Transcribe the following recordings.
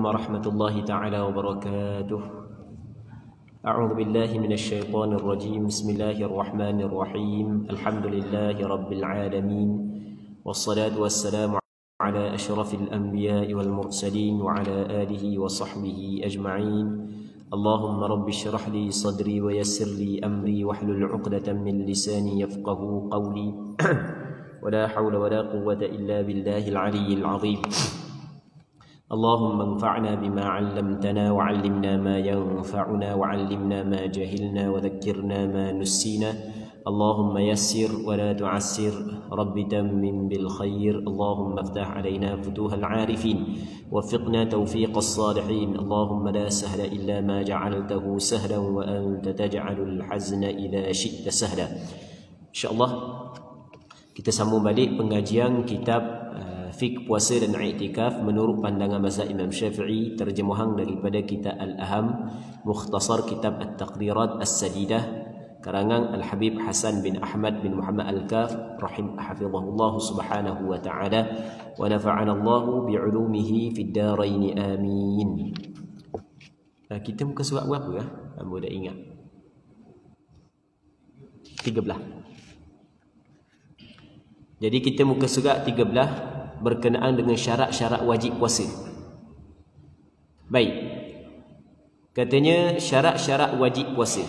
ورحمة الله تعالى وبركاته. أعوذ بالله من الشيطان الرجيم. بسم الله الرحمن الرحيم. الحمد لله رب العالمين، والصلاة والسلام على أشرف الأنبياء والمرسلين وعلى آله وصحبه أجمعين. اللهم رب اشرح لي صدري ويسر لي أمري واحلل عقدة من لساني يفقه قولي ولا حول ولا قوة إلا بالله العلي العظيم. اللهم انفعنا بما علمتنا وعلمنا ما ينفعنا وعلمنا ما جهلنا وذكرنا ما نسينا. اللهم يسر ولا تعسر، رب تمم بالخير. اللهم افتح علينا فتوح العارفين، وفقنا توفيق الصالحين. اللهم لا سهل إلا ما جعلته سهلا وأنت تجعل الحزن إذا شئت سهلا. InsyaAllah kita sambung balik pengajian kitab Fiqh Puasa dan I'tikaf menurut pandangan mazhab Imam Syafi'i, terjemahan daripada kitab Al-Aham, mukhtasar kitab At-Taqdirat As-Sadidah, karangan Al-Habib Hasan bin Ahmad bin Muhammad Al-Kaf hafizahullah subhanahu wa ta'ala wa nafa'ana Allahu bi'ulumihi fid darain amin. Kita muka surat berapa ya? Hamba dah ingat. 13. Jadi kita muka surat 13 berkenaan dengan syarat-syarat wajib puasa. Baik. Katanya syarat-syarat wajib puasa.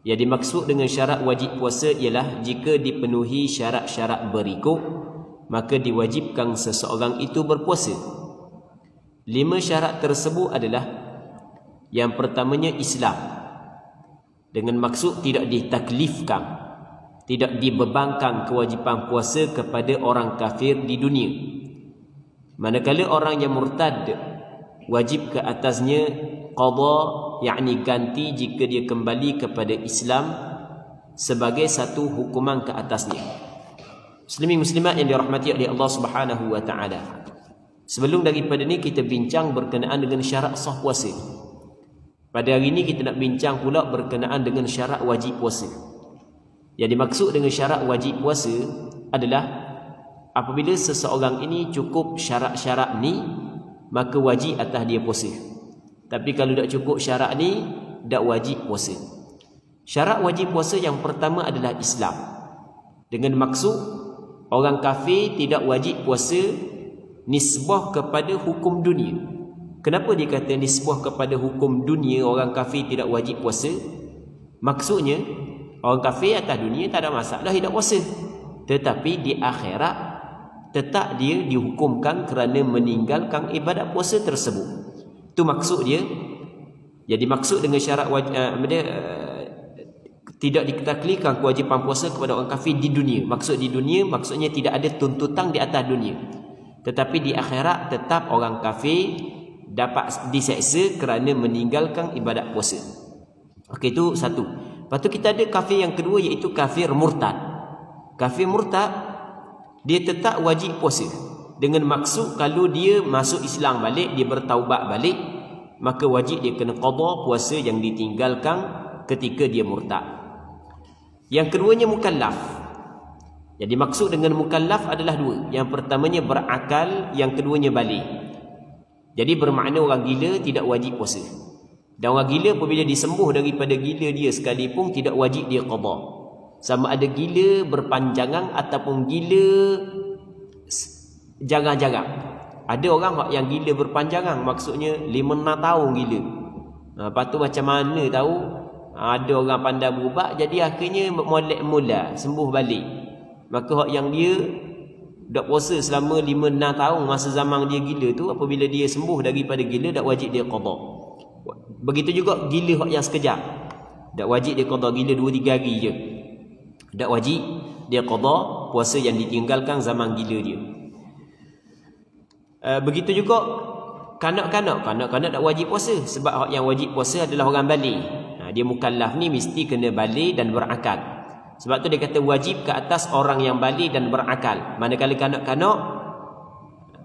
Yang dimaksud dengan syarat wajib puasa ialah jika dipenuhi syarat-syarat berikut, maka diwajibkan seseorang itu berpuasa. 5 syarat tersebut adalah: yang pertamanya Islam, dengan maksud tidak ditaklifkan, tidak dibebankan kewajipan puasa kepada orang kafir di dunia. Manakala orang yang murtad, wajib ke atasnya qada, yakni ganti jika dia kembali kepada Islam sebagai satu hukuman ke atasnya. Muslimin muslimat yang dirahmati oleh Allah Subhanahu wa taala. Sebelum daripada ni kita bincang berkenaan dengan syarat sah puasa. Pada hari ini kita nak bincang pula berkenaan dengan syarat wajib puasa. Yang dimaksud dengan syarat wajib puasa adalah apabila seseorang ini cukup syarat-syarat ni, maka wajib atas dia puasa. Tapi kalau tak cukup syarat ni, tak wajib puasa. Syarat wajib puasa yang pertama adalah Islam. Dengan maksud orang kafir tidak wajib puasa nisbah kepada hukum dunia. Kenapa dia kata nisbah kepada hukum dunia orang kafir tidak wajib puasa? Maksudnya orang kafir atas dunia tak ada masalah tidak puasa, tetapi di akhirat tetap dia dihukumkan kerana meninggalkan ibadat puasa tersebut. Itu maksud dia. Jadi maksud dengan syarat tidak ditaklifkan kewajipan puasa kepada orang kafir di dunia. Maksud di dunia maksudnya tidak ada tuntutan di atas dunia, tetapi di akhirat tetap orang kafir dapat diseksa kerana meninggalkan ibadat puasa. Okey, itu satu. Lepas tu kita ada kafir yang kedua, iaitu kafir murtad. Kafir murtad dia tetap wajib puasa, dengan maksud kalau dia masuk Islam balik, dia bertaubat balik, maka wajib dia kena qada puasa yang ditinggalkan ketika dia murtad. Yang keduanya mukallaf. Jadi maksud dengan mukallaf adalah dua. Yang pertamanya berakal, yang keduanya balik. Jadi bermakna orang gila tidak wajib puasa. Dan orang gila apabila disembuh daripada gila dia sekalipun tidak wajib dia qada. Sama ada gila berpanjangan ataupun gila jarang-jarang. Ada orang yang gila berpanjangan, maksudnya 5-6 tahun gila. Lepas tu macam mana tahu? Ada orang pandai berubat, jadi akhirnya molek mula sembuh balik. Maka yang dia dak puasa selama 5-6 tahun masa zaman dia gila tu, apabila dia sembuh daripada gila dak wajib dia qada. Begitu juga gila yang sekejap, tak wajib dia qada gila 2-3 hari je. Tak wajib dia qada puasa yang ditinggalkan zaman gila dia. Begitu juga kanak-kanak tak wajib puasa, sebab yang wajib puasa adalah orang balik. Dia mukallaf ni mesti kena balik dan berakal. Sebab tu dia kata wajib ke atas orang yang balik dan berakal. Manakala kanak-kanak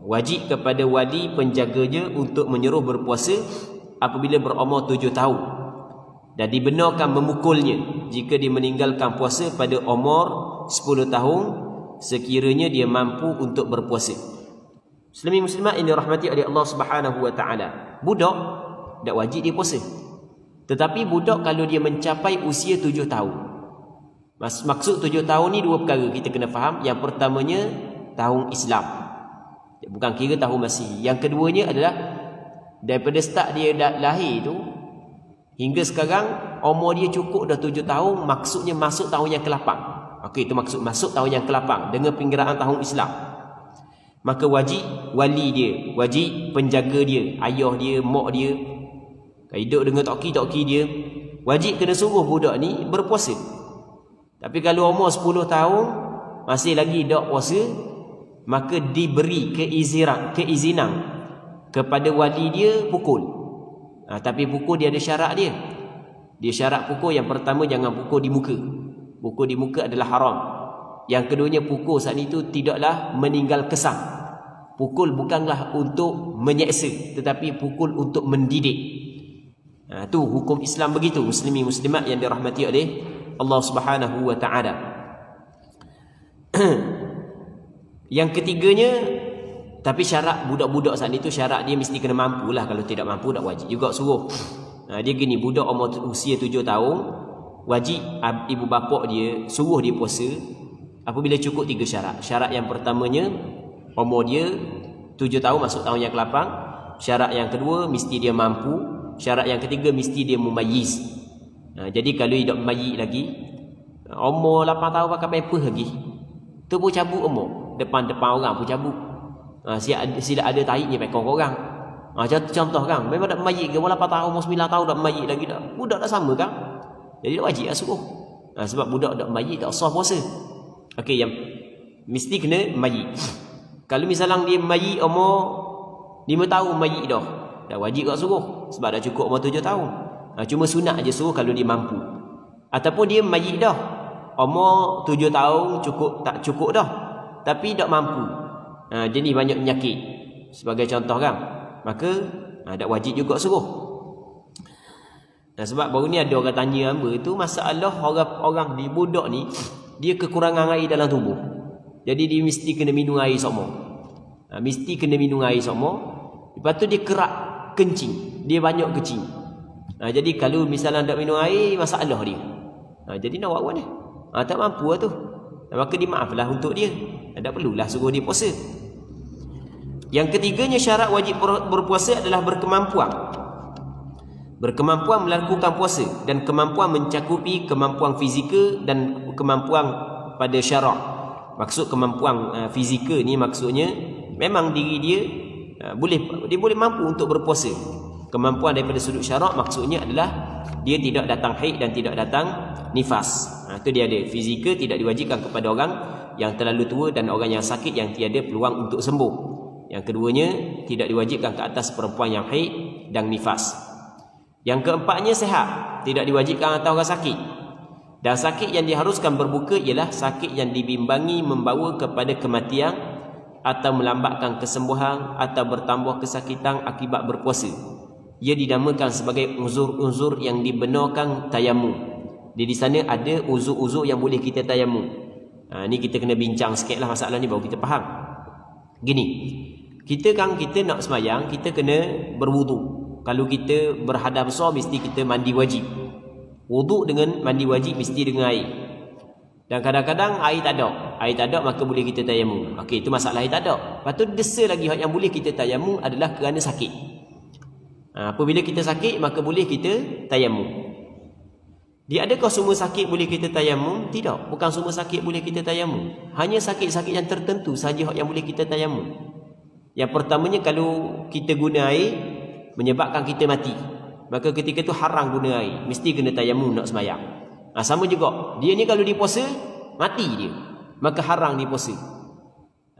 wajib kepada wali penjaganya untuk menyuruh berpuasa apabila berumur 7 tahun, dan dibenarkan memukulnya jika dia meninggalkan puasa pada umur 10 tahun sekiranya dia mampu untuk berpuasa. Muslimin muslimat yang dirahmati oleh Allah Subhanahu wa taala. Budak tak wajib dia puasa. Tetapi budak kalau dia mencapai usia 7 tahun. Maksud 7 tahun ni dua perkara kita kena faham. Yang pertamanya tahun Islam. Bukan kira tahun Masihi. Yang keduanya adalah daripada start dia dah lahir tu hingga sekarang umur dia cukup dah 7 tahun, maksudnya masuk tahun yang ke-8. Okey, itu maksud masuk tahun yang ke-8 dengan penggiraan tahun Islam. Maka wajib wali dia, wajib penjaga dia, ayah dia, mak dia, hidup dengan toki dia, wajib kena suruh budak ni berpuasa. Tapi kalau umur 10 tahun masih lagi tak puasa, maka diberi keizinan kepada wali dia pukul. Tapi pukul dia ada syarat dia. Dia syarat pukul yang pertama jangan pukul di muka. Pukul di muka adalah haram. Yang keduanya pukul saat itu tidaklah meninggal kesan. Pukul bukanlah untuk menyeksa, tetapi pukul untuk mendidik. Tu hukum Islam begitu, muslimin muslimat yang dirahmati oleh Allah Subhanahu wa taala. Yang ketiganya, tapi syarat budak-budak saat itu syarat dia mesti kena mampu lah. Kalau tidak mampu tak wajib juga suruh. Dia gini, budak umur usia 7 tahun wajib ibu bapa dia suruh dia puasa apabila cukup 3 syarat. Syarat yang pertamanya umur dia 7 tahun masuk tahun yang ke-8. Syarat yang kedua mesti dia mampu. Syarat yang ketiga mesti dia mumayyiz. Jadi kalau dia tak mumayyiz lagi, umur 8 tahun pakai paper lagi, tu pun cabut umur. Depan-depan orang pun cabut. Sila ada taiknya pakai orang. Contoh kan, memang tak mumayyiz ke, umur 8 tahun, umur 9 tahun tak mumayyiz lagi dah. Budak tak sama kan? Jadi tak wajib lah suruh. Sebab budak tak mumayyiz tak sah puasa. Okey, yang mesti kena mumayyiz. Kalau misalnya dia mumayyiz umur 5 tahun mumayyiz dah, tak wajib tak suruh sebab dah cukup umur 7 tahun. Cuma sunat aja suruh kalau dia mampu. Ataupun dia mumayyiz dah, umur 7 tahun tak cukup dah, tapi tak mampu. Jadi banyak penyakit sebagai contoh kan, maka tak wajib juga suruh. Sebab baru ni ada orang tanya hamba tu masalah orang di budak ni dia kekurangan air dalam tubuh. Jadi dia mesti kena minum air semua. Mesti kena minum air semua. Lepas tu dia kerak kencing, dia banyak kencing. Jadi kalau misalnya tak minum air, masalah dia. Jadi nak buat ni. Tak mampu lah tu. Maka dimaaflah untuk dia. Tak perlulah suruh dia puasa. Yang ketiganya syarat wajib berpuasa adalah berkemampuan. Berkemampuan melakukan puasa dan kemampuan mencakupi kemampuan fizikal dan kemampuan pada syarak. Maksud kemampuan fizikal ni maksudnya memang diri dia boleh mampu untuk berpuasa. Kemampuan daripada sudut syarak maksudnya adalah dia tidak datang haid dan tidak datang nifas. Itu dia ada. Fizikal tidak diwajibkan kepada orang yang terlalu tua dan orang yang sakit yang tiada peluang untuk sembuh. Yang keduanya tidak diwajibkan ke atas perempuan yang haid dan nifas. Yang keempatnya sehat, tidak diwajibkan atas orang sakit. Dan sakit yang diharuskan berbuka ialah sakit yang dibimbangi membawa kepada kematian atau melambatkan kesembuhan atau bertambah kesakitan akibat berpuasa. Ia dinamakan sebagai uzur-uzur yang dibenarkan tayamum. Di sana ada uzur-uzur yang boleh kita tayamum. Ni kita kena bincang sikitlah masalah ni baru kita faham. Gini, kita nak semayang, kita kena berwuduk. Kalau kita berhadas besar mesti kita mandi wajib. Wuduk dengan mandi wajib mesti dengan air. Dan kadang-kadang air tak ada maka boleh kita tayamum. Okey, itu masalah air tak ada. Lepas tu desa lagi yang boleh kita tayamum adalah kerana sakit. Apabila kita sakit maka boleh kita tayamum. Dia adakah semua sakit boleh kita tayamum? Tidak, bukan semua sakit boleh kita tayamum. Hanya sakit-sakit yang tertentu saja yang boleh kita tayamum. Yang pertamanya kalau kita guna air menyebabkan kita mati, maka ketika itu haram guna air, mesti kena tayamum nak sembahyang. Sama juga dia ni kalau dia puasa mati dia, maka haram dia puasa.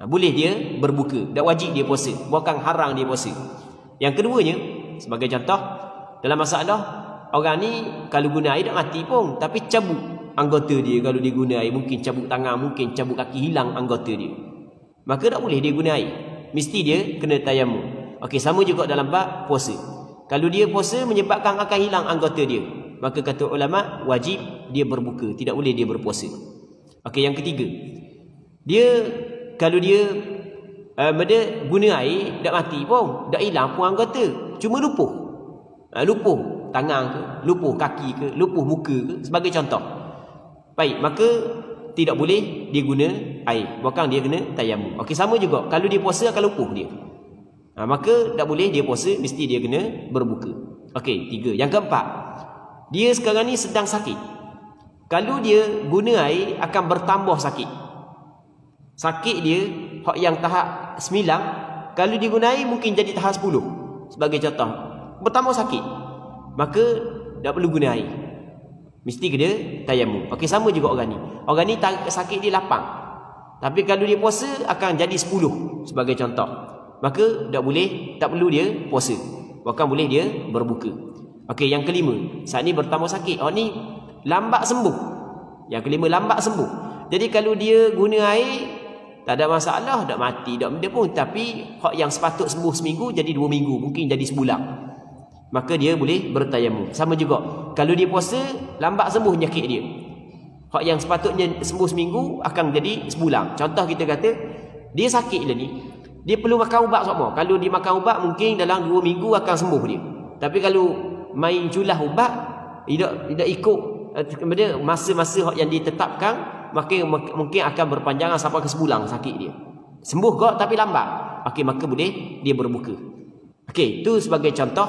Boleh dia berbuka, tak wajib dia puasa, bukan haram dia puasa. Yang keduanya sebagai contoh dalam masalah orang ni kalau guna air tak mati pun, tapi cabut anggota dia. Kalau dia guna air mungkin cabut tangan, mungkin cabut kaki, hilang anggota dia, maka tak boleh dia guna air, mesti dia kena tayamum. Okey, sama juga dalam bab puasa. Kalau dia puasa menyebabkan akan hilang anggota dia, maka kata ulama wajib dia berbuka, tidak boleh dia berpuasa. Okey, yang ketiga, dia kalau dia Benda guna air tak mati pun, tak hilang pun anggota, cuma lupuh. Lupuh tangan ke, lupuh kaki ke, lupuh muka ke, sebagai contoh. Baik, maka tidak boleh dia guna air, bahkan dia kena tayamum. Okey, sama juga kalau dia puasa akan lupuh dia. Maka tak boleh dia puasa, mesti dia kena berbuka. Okey, 3. Yang keempat, dia sekarang ni sedang sakit. Kalau dia guna air akan bertambah sakit. Sakit dia hak yang tahap 9, kalau dia guna air mungkin jadi tahap 10. Sebagai contoh, bertambah sakit, maka tak perlu guna air, mesti kena tayamum. Okey, sama juga orang ni. Orang ni sakit dia lapang, tapi kalau dia puasa akan jadi 10 sebagai contoh. Maka tak perlu dia puasa, bahkan boleh dia berbuka. Okey, yang kelima, saat ni bertambah sakit, orang ni lambat sembuh. Yang kelima, lambat sembuh. Jadi kalau dia guna air tak ada masalah, tak mati, tak benda pun. Tapi hak yang sepatut sembuh seminggu jadi 2 minggu, mungkin jadi sebulan, maka dia boleh bertayamum. Sama juga kalau dia puasa lambat sembuh penyakit dia, hak yang sepatutnya sembuh seminggu akan jadi sebulan. Contoh kita kata dia sakit lah ni, dia perlu makan ubat semua. Kalau dia makan ubat mungkin dalam 2 minggu akan sembuh dia. Tapi kalau main culah ubat, tidak ikut masa-masa yang ditetapkan, maka mungkin akan berpanjangan sampai ke sebulan sakit dia. Sembuh kok tapi lambat. Okey, maka boleh dia berbuka. Okey, itu sebagai contoh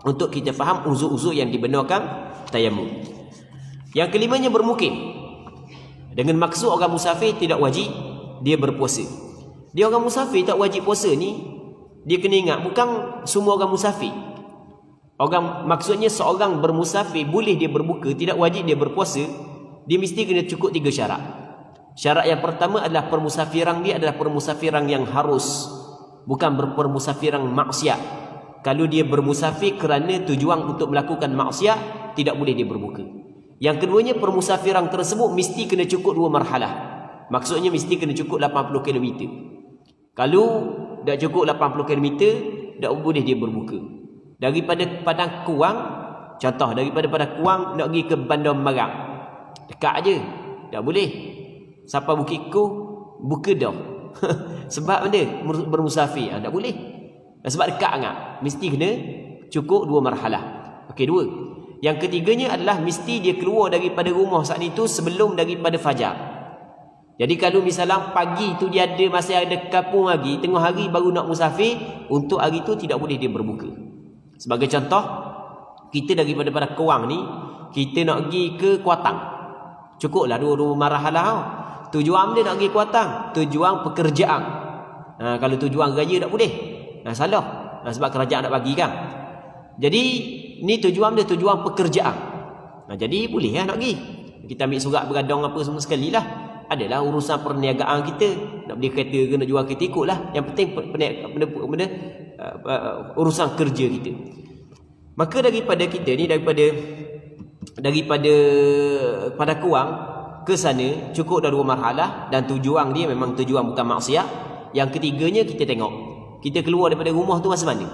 untuk kita faham uzur-uzur yang dibenarkan tayamum. Yang kelimanya, bermukim. Dengan maksud orang musafir tidak wajib dia berpuasa. Dia orang musafir tak wajib puasa ni, dia kena ingat bukan semua orang musafir. Maksudnya seorang bermusafir boleh dia berbuka, tidak wajib dia berpuasa. Dia mesti kena cukup 3 syarat. Syarat yang pertama adalah permusafiran dia adalah permusafiran yang harus, bukan permusafiran maksiat. Kalau dia bermusafir kerana tujuan untuk melakukan maksiat, tidak boleh dia berbuka. Yang keduanya, permusafiran tersebut mesti kena cukup 2 marhalah. Maksudnya mesti kena cukup 80 km. Kalau dah cukup 80 km, tak boleh dia berbuka. Daripada Padang Kuang, contoh daripada Padang Kuang nak pergi ke Bandar Marang, dekat aje, tak boleh. Sampai Bukit Kuh buka dah. Sebab benda bermusafir, tak boleh. Sebab dekat sangat, mesti kena cukup 2 marhalah. Okey, 2. Yang ketiganya adalah mesti dia keluar daripada rumah saat itu sebelum daripada fajar. Jadi kalau misalnya pagi tu dia masih ada kampung lagi, tengah hari baru nak musafir, untuk hari tu tidak boleh dia berbuka. Sebagai contoh, kita daripada Padang Kuang ni, kita nak pergi ke Kuatang, cukuplah 2 marhalah. Tujuan dia nak pergi Kuatang, tujuan pekerjaan. Kalau tujuan raya tak boleh, salah. Sebab kerajaan nak bagi kan. Jadi ni tujuan dia tujuan pekerjaan. Jadi boleh nak pergi. Kita ambil surat beradang apa semua sekali lah. Adalah urusan perniagaan kita, nak beli kereta ke nak jual kereta, ikutlah. Yang penting benda urusan kerja kita. Maka daripada kita ni, daripada Padang Kuang ke sana cukup dah 2 marhalah, dan tujuan dia memang tujuan bukan maksiat. Yang ketiganya, kita tengok kita keluar daripada rumah tu masa mana.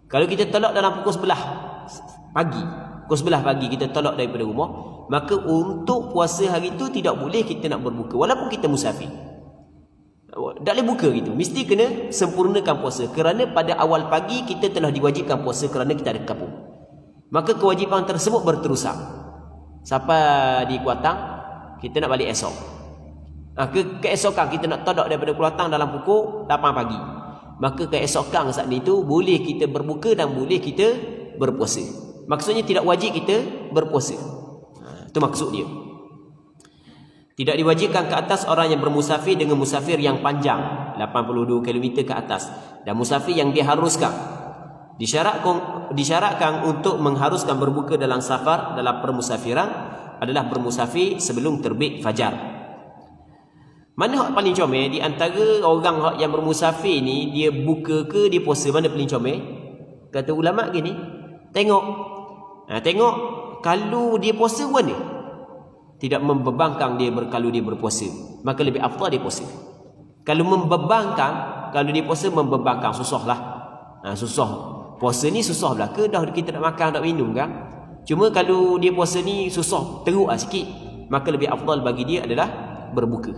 Kalau kita tolak dalam pukul 11 pagi, pukul 11 pagi kita tolak daripada rumah, maka untuk puasa hari itu tidak boleh kita nak berbuka walaupun kita musafir. Tak boleh buka gitu, mesti kena sempurnakan puasa, kerana pada awal pagi kita telah diwajibkan puasa kerana kita ada kampung. Maka kewajipan tersebut berterusan sampai di Kuatang, kita nak balik esok. Keesokan kita nak tolak daripada Kuatang dalam pukul 8 pagi, maka keesokan saat itu boleh kita berbuka dan boleh kita berpuasa. Maksudnya tidak wajib kita berpuasa. Itu maksud dia. Tidak diwajibkan ke atas orang yang bermusafir dengan musafir yang panjang 82 km ke atas, dan musafir yang diharuskan. Disyaratkan untuk mengharuskan berbuka dalam safar, dalam permusafiran adalah bermusafir sebelum terbit fajar. Mana hak paling comel di antara orang yang bermusafir ni, dia buka ke dia puasa, mana paling comel? Kata ulama gini, tengok kalau dia puasa mana, tidak membebankan dia kalau dia berpuasa, maka lebih afdal dia puasa. Kalau membebankan, kalau dia puasa membebankan, susahlah. Susah. Puasa ni susah belaka, dah kita nak makan nak minum kan. Cuma kalau dia puasa ni susah, teruklah sikit, maka lebih afdal bagi dia adalah berbuka.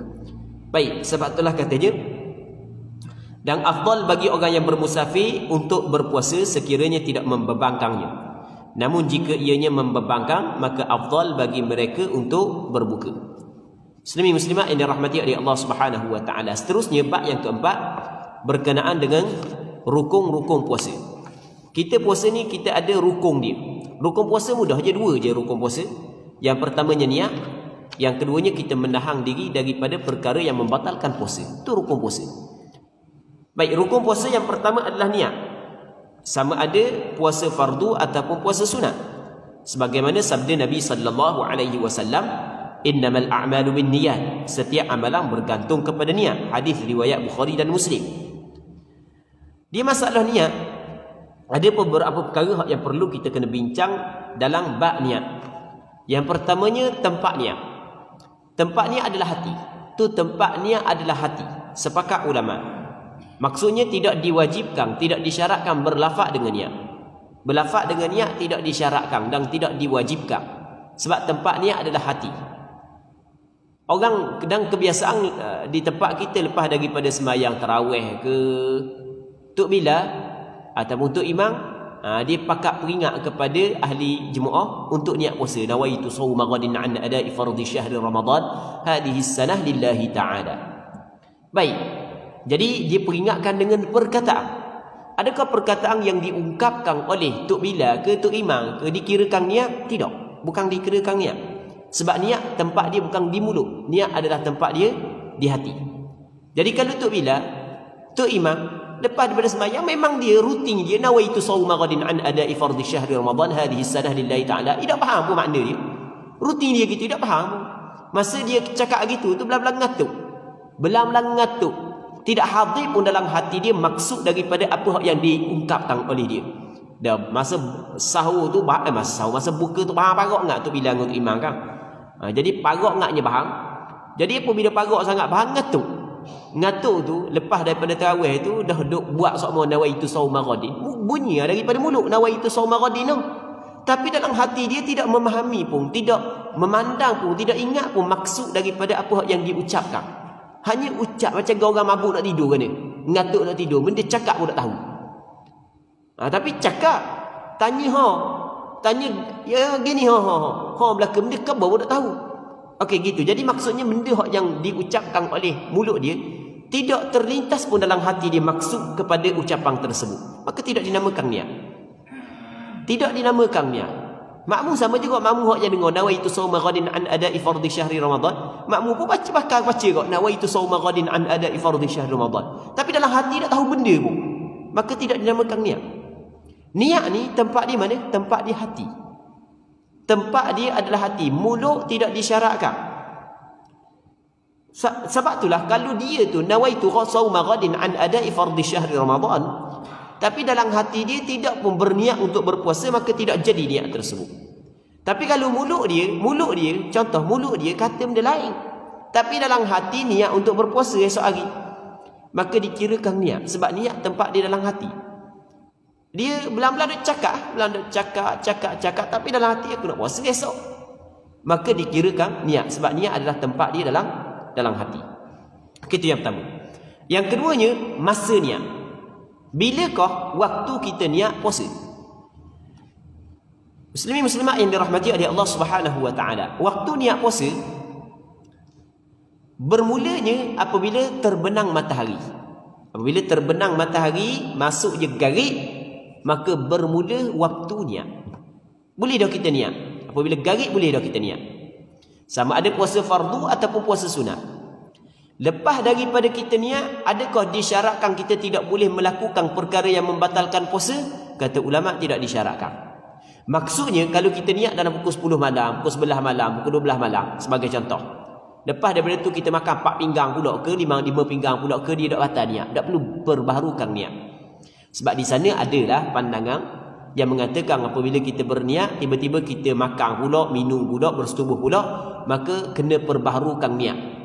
Baik, sebab itulah katanya Dan afdal bagi orang yang bermusafir untuk berpuasa sekiranya tidak membebankannya. Namun jika ianya membebankan, maka afdal bagi mereka untuk berbuka. Muslimin muslimat yang dirahmati oleh Allah Subhanahu wa taala. Seterusnya bab yang keempat berkenaan dengan rukun-rukun puasa. Kita puasa ni kita ada rukun dia. Rukun puasa mudah je, dua je rukun puasa. Yang pertamanya niat, yang keduanya kita menahan diri daripada perkara yang membatalkan puasa. Itu rukun puasa. Baik, rukun puasa yang pertama adalah niat. Sama ada puasa fardu ataupun puasa sunat. Sebagaimana sabda Nabi sallallahu alaihi wasallam, innamal a'malu binniyat. Setiap amalan bergantung kepada niat. Hadis riwayat Bukhari dan Muslim. Dia masalah niat, ada beberapa perkara yang perlu kita kena bincang dalam bab niat. Yang pertamanya tempat niat. Tempat niat adalah hati. Tu tempat niat adalah hati. Sepakat ulama. Maksudnya tidak diwajibkan, tidak disyaratkan berlafaz dengan niat. Berlafaz dengan niat tidak disyaratkan dan tidak diwajibkan. Sebab tempat niat adalah hati. Orang dan kebiasaan di tempat kita lepas daripada sembahyang tarawih ke tuk bila ataupun tuk imam, dia pakat peringat kepada ahli jemaah untuk niat puasa. Nawaitu shauma ghadin an ada'i fardhi syahri Ramadan hadhihi sanah lillahi ta'ala. Baik. Jadi dia peringatkan dengan perkataan. Adakah perkataan yang diungkapkan oleh tuk bila ke tuk imam ke dikirakan niat? Tidak, bukan dikirakan niat. Sebab niat tempat dia bukan di mulut. Niat adalah tempat dia di hati. Jadi kalau tuk bila, tuk imam lepas daripada sembahyang memang dia rutin dia nawaitu shauma ghadin an ada'i fardhi syahri Ramadan hadhihi sanah lillahi ta'ala. Tidak faham pun makna dia. Rutin dia gitu, tidak faham. Masa dia cakap gitu tu belang-belang ngatuk. Belang-belang ngatuk. Tidak hadir pun dalam hati dia maksud daripada apa yang diungkapkan oleh dia. Dan masa sahur tu, masa buka tu faham parok tak tu bila ngurut imam kan. Jadi parok naknya faham. Jadi apabila parok sangat faham, ngatuk. Ngatuk tu lepas daripada tarawih tu dah duk buat semua nawaitu shauma ghadin. Bunyi daripada mulut nawaitu shauma ghadin tu. Tapi dalam hati dia tidak memahami pun, tidak memandang pun, tidak ingat pun maksud daripada apa yang diucapkan. Hanya ucap macam orang mabuk nak tidur kan ni. Ngatuk nak tidur, benda cakap pun tak tahu. Tapi cakap, tanya tanya ya gini belakang benda khabar pun tak tahu. Okey gitu. Jadi maksudnya benda yang diucapkan oleh mulut dia tidak terlintas pun dalam hati dia maksud kepada ucapan tersebut. Maka tidak dinamakan niat. Tidak dinamakan niat. Makmum sama juga, makmum yang dengar nawaitu shauma ghadin an ada'i fardhi syahri Ramadan. Makmum pun baca kok nawaitu shauma ghadin an ada'i fardhi syahri Ramadan. Tapi dalam hati tak tahu benda pun. Maka tidak dinamakan niat. Niat ni tempat di mana? Tempat di hati. Tempat dia adalah hati. Mulut tidak disyaratkan. Sebab itulah kalau dia tu nawaitu shauma ghadin an ada'i fardhi syahri Ramadan, tapi dalam hati dia tidak pun berniat untuk berpuasa, maka tidak jadi niat tersebut. Tapi kalau mulut dia contoh mulut dia kata benda lain, tapi dalam hati niat untuk berpuasa esok hari, maka dikirakan niat. Sebab niat tempat dia dalam hati. Dia belang-belang cakap, tapi dalam hati aku nak puasa esok, maka dikirakan niat. Sebab niat adalah tempat dia dalam hati. Itu yang pertama. Yang keduanya, masa niat. Bilakah waktu kita niat puasa? Muslimin muslimat yang dirahmati oleh Allah Subhanahu wa taala. Waktu niat puasa bermulanya apabila terbenang matahari. Apabila terbenang matahari, masuk je garik, maka bermula waktu niat. Boleh dah kita niat. Apabila garik boleh dah kita niat. Sama ada puasa fardu ataupun puasa sunat. Lepas daripada kita niat, adakah disyaratkan kita tidak boleh melakukan perkara yang membatalkan puasa? Kata ulama tidak disyaratkan. Maksudnya kalau kita niat dalam pukul 10 malam, pukul 11 malam, pukul 12 malam sebagai contoh. Lepas daripada tu kita makan 4 pinggang pula ke 5 pinggang pula ke, dia tak batal niat. Tak perlu perbaharukan niat. Sebab di sana adalah pandangan yang mengatakan apabila kita berniat, tiba-tiba kita makan pula, minum pula, bersetubuh pula, maka kena perbaharukan niat.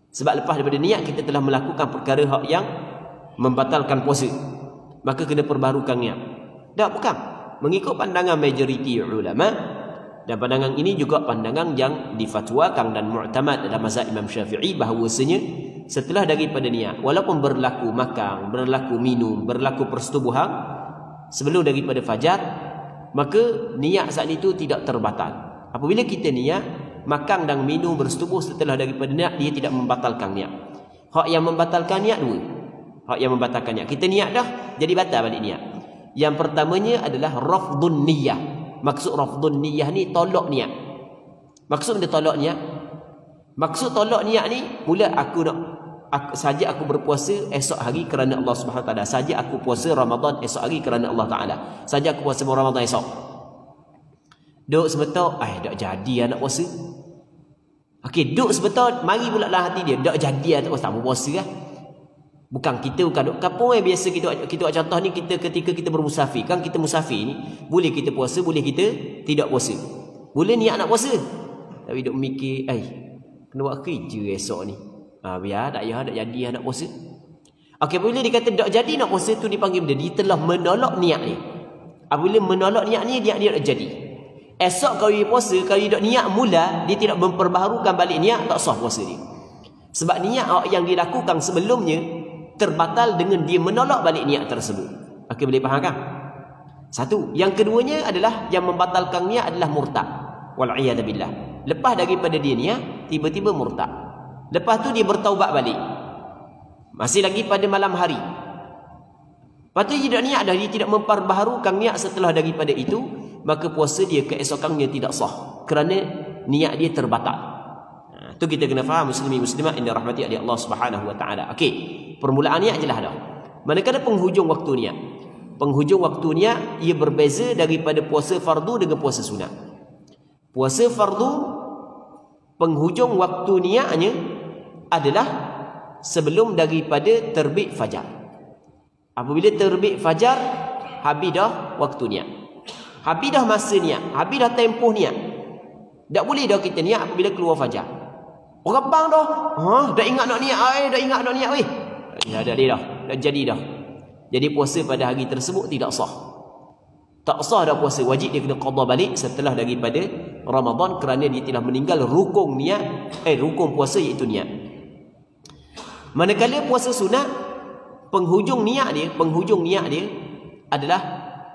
Sebab lepas daripada niat kita telah melakukan perkara yang membatalkan puasa, maka kena perbaharukan niat. Tak, bukan. Mengikut pandangan majoriti ulama, dan pandangan ini juga pandangan yang difatwakan dan mu'tamad dalam mazhab Imam Syafi'i, bahawasanya setelah daripada niat, walaupun berlaku makan, berlaku minum, berlaku persetubuhan sebelum daripada fajar, maka niat saat itu tidak terbatal. Apabila kita niat makan dan minum bersetubuh setelah daripada niat, dia tidak membatalkan niat. Hak yang membatalkan niat dua. Hak yang membatalkan niat, kita niat dah, jadi batal balik niat. Yang pertamanya adalah rafdun niyah. Maksud rafdun niyah ni tolak niat. Maksud dia tolak niat, maksud tolak niat ni, mula saja aku berpuasa esok hari kerana Allah Subhanahu Wa Taala. Saja aku puasa Ramadan esok hari kerana Allah Taala. Saja aku puasa Ramadan esok. Duk sebetul, tak jadi nak puasa. Okey, duk sebetul, mari pula dalam hati dia, tak jadi tak puasa, puasa lah. Bukan kita, bukan duk kampung biasa kita contoh ni, kita ketika kita bermusafir, kan kita musafir ni, boleh kita puasa, boleh kita tidak puasa. Boleh niat nak puasa, tapi duk mikir, kena buat kerja esok ni. Biar tak jadi nak puasa. Okey, bila dia kata tak jadi nak puasa tu dipanggil benda, dia telah menolak niat ni. Apabila menolak niat ni, dia tak jadi. Esok kalau dia puasa, kalau dia tak niat mula, dia tidak memperbaharukan balik niat, tak sah puasa dia. Sebab niat yang dilakukan sebelumnya terbatal dengan dia menolak balik niat tersebut. Okey, boleh faham kan? Satu. Yang keduanya adalah yang membatalkan niat adalah murtad. Wal'iyadzubillah. Lepas daripada dia niat, tiba-tiba murtad. Lepas tu dia bertaubat balik. Masih lagi pada malam hari. Lepas tu dia tidak niat dah, dia tidak memperbaharukan niat setelah daripada itu, maka puasa dia keesokannya tidak sah kerana niat dia terbatal. Itu kita kena faham, muslimin muslimat inna rahmati Allah Subhanahu Wa Taala. Okey, permulaan niat jelas dah. Manakala penghujung waktu niat. Penghujung waktu niat ia berbeza daripada puasa fardu dengan puasa sunat. Puasa fardu penghujung waktu niatnya adalah sebelum daripada terbit fajar. Apabila terbit fajar, habis dah waktu niat. Habis dah masa niat, habis dah tempoh niat. Tak boleh dah kita niat apabila keluar fajar. Orang bang dah, dah ingat nak niat, dah ingat nak niat weh. Dah jadi dah. Jadi puasa pada hari tersebut tidak sah. Tak sah dah puasa, wajib dia kena qada balik setelah daripada Ramadan kerana dia telah meninggal rukun niat, rukun puasa iaitu niat. Manakala puasa sunat, penghujung niat dia adalah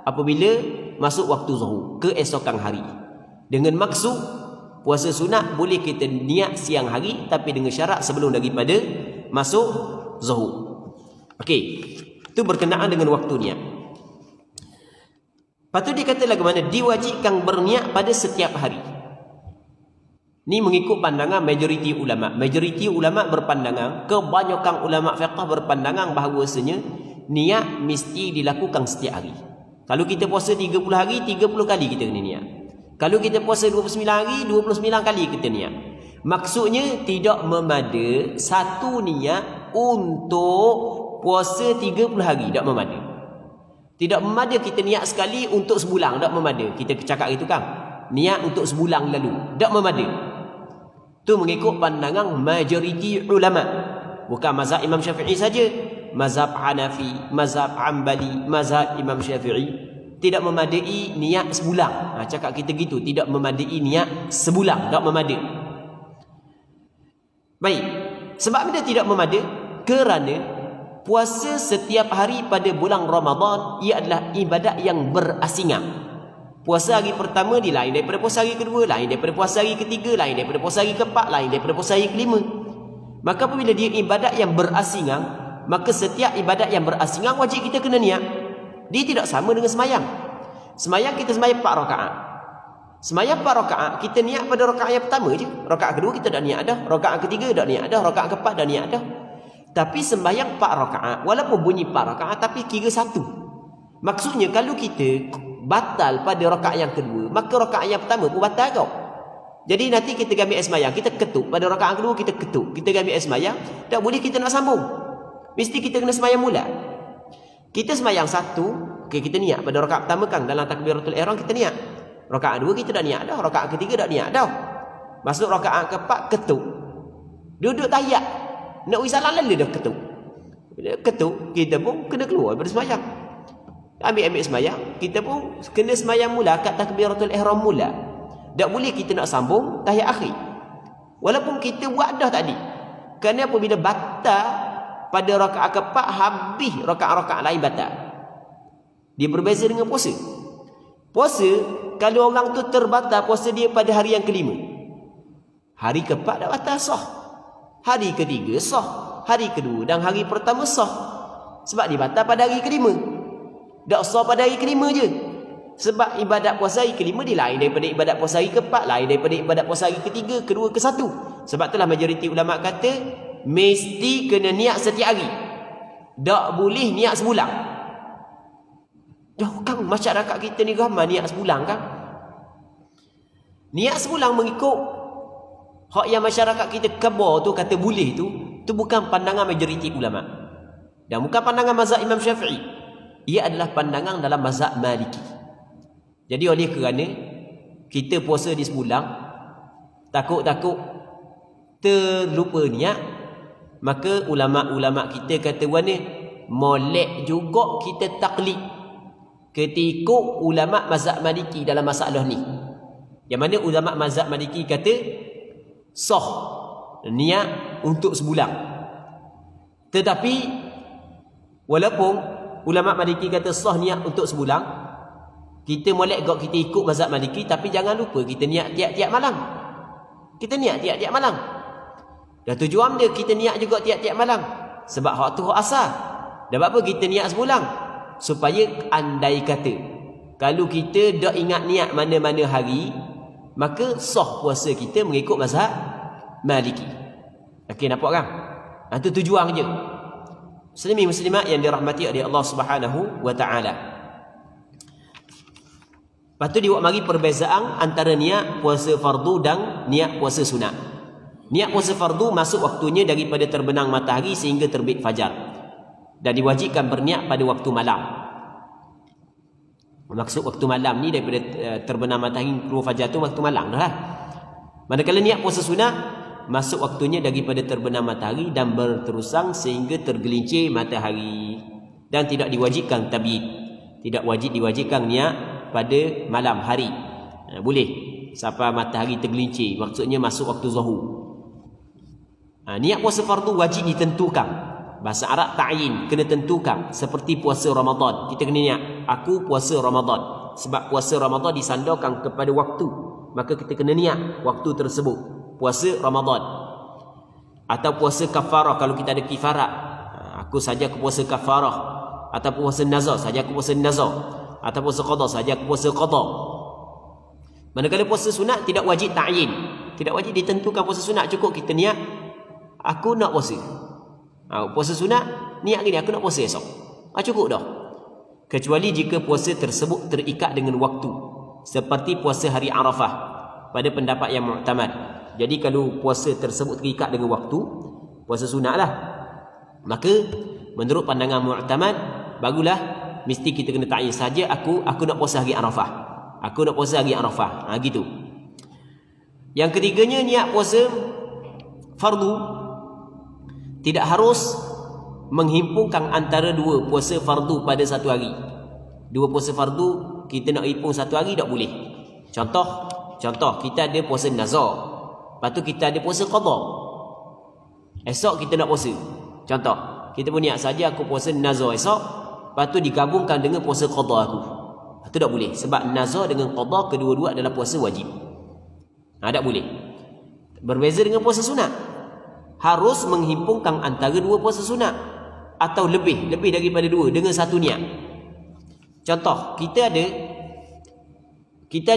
apabila masuk waktu zuhur, keesokan hari. Dengan maksud puasa sunat boleh kita niat siang hari, tapi dengan syarat sebelum daripada masuk zuhur. Okey, itu berkenaan dengan waktu niat. Lepas tu dia kata lagu mana diwajibkan berniat pada setiap hari. Ni mengikut pandangan majoriti ulama. Majoriti ulama berpandangan, kebanyakan ulama fiqh berpandangan bahawasanya niat mesti dilakukan setiap hari. Kalau kita puasa 30 hari, 30 kali kita kena niat. Kalau kita puasa 29 hari, 29 kali kita niat. Maksudnya tidak memada satu niat untuk puasa 30 hari, tak memada. Tidak memada kita niat sekali untuk sebulan, tak memada. Kita cakap itu kan, niat untuk sebulan lalu, tak memada. Itu mengikut pandangan majoriti ulama. Bukan mazhab Imam Syafi'i saja, mazhab Hanafi, mazhab Hanbali, mazhab Imam Syafi'i tidak memadai niat sebulan. Cakap kita gitu, tidak memadai niat sebulan, tak memada. Baik, sebab benda tidak memada kerana puasa setiap hari pada bulan Ramadan ia adalah ibadat yang berasingan. Puasa hari pertama dia lain daripada puasa hari kedua, lain daripada puasa hari ketiga, lain daripada puasa hari keempat, lain daripada puasa hari kelima. Maka apabila dia ibadat yang berasingan, maka setiap ibadat yang berasingan wajib kita kena niat. Dia tidak sama dengan semayang. Semayang kita semayang 4 rakaat. Semayang 4 rakaat, kita niat pada rakaat yang pertama je. Rakaat kedua kita dah niat dah, rakaat ketiga dah niat dah, rakaat keempat dah niat dah. Tapi sembahyang 4 rakaat, walaupun bunyi 4 rakaat tapi kira satu. Maksudnya kalau kita batal pada rakaat yang kedua, maka rakaat yang pertama pun batal kau. Jadi nanti kita ambil sembahyang, kita ketuk pada rakaat kedua, kita ketuk, kita ambil sembahyang, tak boleh kita nak sambung. Mesti kita kena sembahyang mula. Kita sembahyang satu, okey, kita niat pada rakaat pertama kan dalam takbiratul ihram kita niat. Rakaat kedua kita dah niat dah, rakaat ketiga dah niat dah. Masuk rakaat keempat ketuk. Duduk tahiyat. Nak uji salam lalu dah ketuk. Bila ketuk, kita pun kena keluar daripada sembahyang. Ambil sembahyang, kita pun kena sembahyang mula kat takbiratul ihram mula. Tak boleh kita nak sambung tahiyat akhir. Walaupun kita buat dah tadi. Kerana apabila batal pada rakaat keempat, habis rakaat-rakaat lain batal. Dia berbeza dengan puasa. Puasa, kalau orang tu terbatal puasa dia pada hari yang kelima, hari keempat dah batal sah, hari ketiga sah, hari kedua dan hari pertama sah. Sebab dia batal pada hari kelima. Tak sah pada hari kelima je. Sebab ibadat puasa hari kelima dia lain daripada ibadat puasa hari keempat, lain daripada ibadat puasa hari ketiga, kedua, ke satu. Sebab itulah majoriti ulama kata mesti kena niat setiap hari. Tak boleh niat sebulan. Dah kan masyarakat kita ni ramai niat sebulan kan? Niat sebulan mengikut hak yang masyarakat kita khabar tu kata boleh tu bukan pandangan majoriti ulama. Dan bukan pandangan mazhab Imam Syafi'i. Ia adalah pandangan dalam mazhab Maliki. Jadi oleh kerana kita puasa di sebulan, takut-takut terlupa niat, maka ulama-ulama kita kata mana molek juga kita taklid ketika ulama mazhab Maliki dalam masalah ni. Yang mana ulama mazhab Maliki kata sah niat untuk sebulan. Tetapi walaupun ulama Maliki kata sah niat untuk sebulan, kita molek gak kita ikut mazhab Maliki, tapi jangan lupa kita niat tiap-tiap malam. Kita niat tiap-tiap malam. Dan tujuan dia kita niat juga tiap-tiap malam. Sebab hak tu hak asal. Dan apa kita niat sebulan? Supaya andai kata kalau kita dah ingat niat mana-mana hari, maka sah puasa kita mengikut mazhab Maliki. Okey, nampak kan? Itu tujuan je. Muslimin muslimat yang dirahmati oleh Allah Subhanahu wa taala. Lepas tu dia buat mari perbezaan antara niat puasa fardu dan niat puasa sunat. Niat puasa fardu masuk waktunya daripada terbenam matahari sehingga terbit fajar. Dan diwajibkan berniat pada waktu malam. Maksud waktu malam ni daripada terbenam matahari keluar fajar tu waktu malam dah lah. Manakala niat puasa sunat masuk waktunya daripada terbenam matahari dan berterusan sehingga tergelincir matahari. Dan tidak diwajibkan tabiid. Tidak wajib diwajibkan niat pada malam hari. Boleh sampai matahari tergelincir, maksudnya masuk waktu zuhur. Niat puasa fardu wajib ditentukan. Bahasa Arab ta'yin, kena tentukan. Seperti puasa Ramadan, kita kena niat aku puasa Ramadan. Sebab puasa Ramadan disandarkan kepada waktu, maka kita kena niat waktu tersebut puasa Ramadan. Atau puasa kafarah kalau kita ada kifarat, aku saja aku puasa kafarah. Atau puasa nazar, saja aku puasa nazar. Atau puasa qada, saja aku puasa qada. Manakala puasa sunat tidak wajib ta'yin, tidak wajib ditentukan puasa sunat, cukup kita niat aku nak puasa. Puasa sunat, niat gini, aku nak puasa esok. Cukup dah. Kecuali jika puasa tersebut terikat dengan waktu. Seperti puasa hari Arafah. Pada pendapat yang mu'tamad. Jadi kalau puasa tersebut terikat dengan waktu, puasa sunat lah. Maka, menurut pandangan mu'tamad, bagulah, mesti kita kena ta'yin saja, aku nak puasa hari Arafah. Aku nak puasa hari Arafah. Gitu. Yang ketiganya, niat puasa fardu. Tidak harus menghimpunkan antara dua puasa fardu pada satu hari. Dua puasa fardu kita nak himpun satu hari tak boleh. Contoh kita ada puasa nazar, lepas tu kita ada puasa qada. Esok kita nak puasa. Contoh, kita pun niat saja aku puasa nazar esok, lepas tu digabungkan dengan puasa qada aku. Itu tak boleh sebab nazar dengan qada kedua-dua adalah puasa wajib. Tak boleh. Berbeza dengan puasa sunat. Harus menghimpunkan antara dua puasa sunat atau lebih daripada dua dengan satu niat. Contoh, kita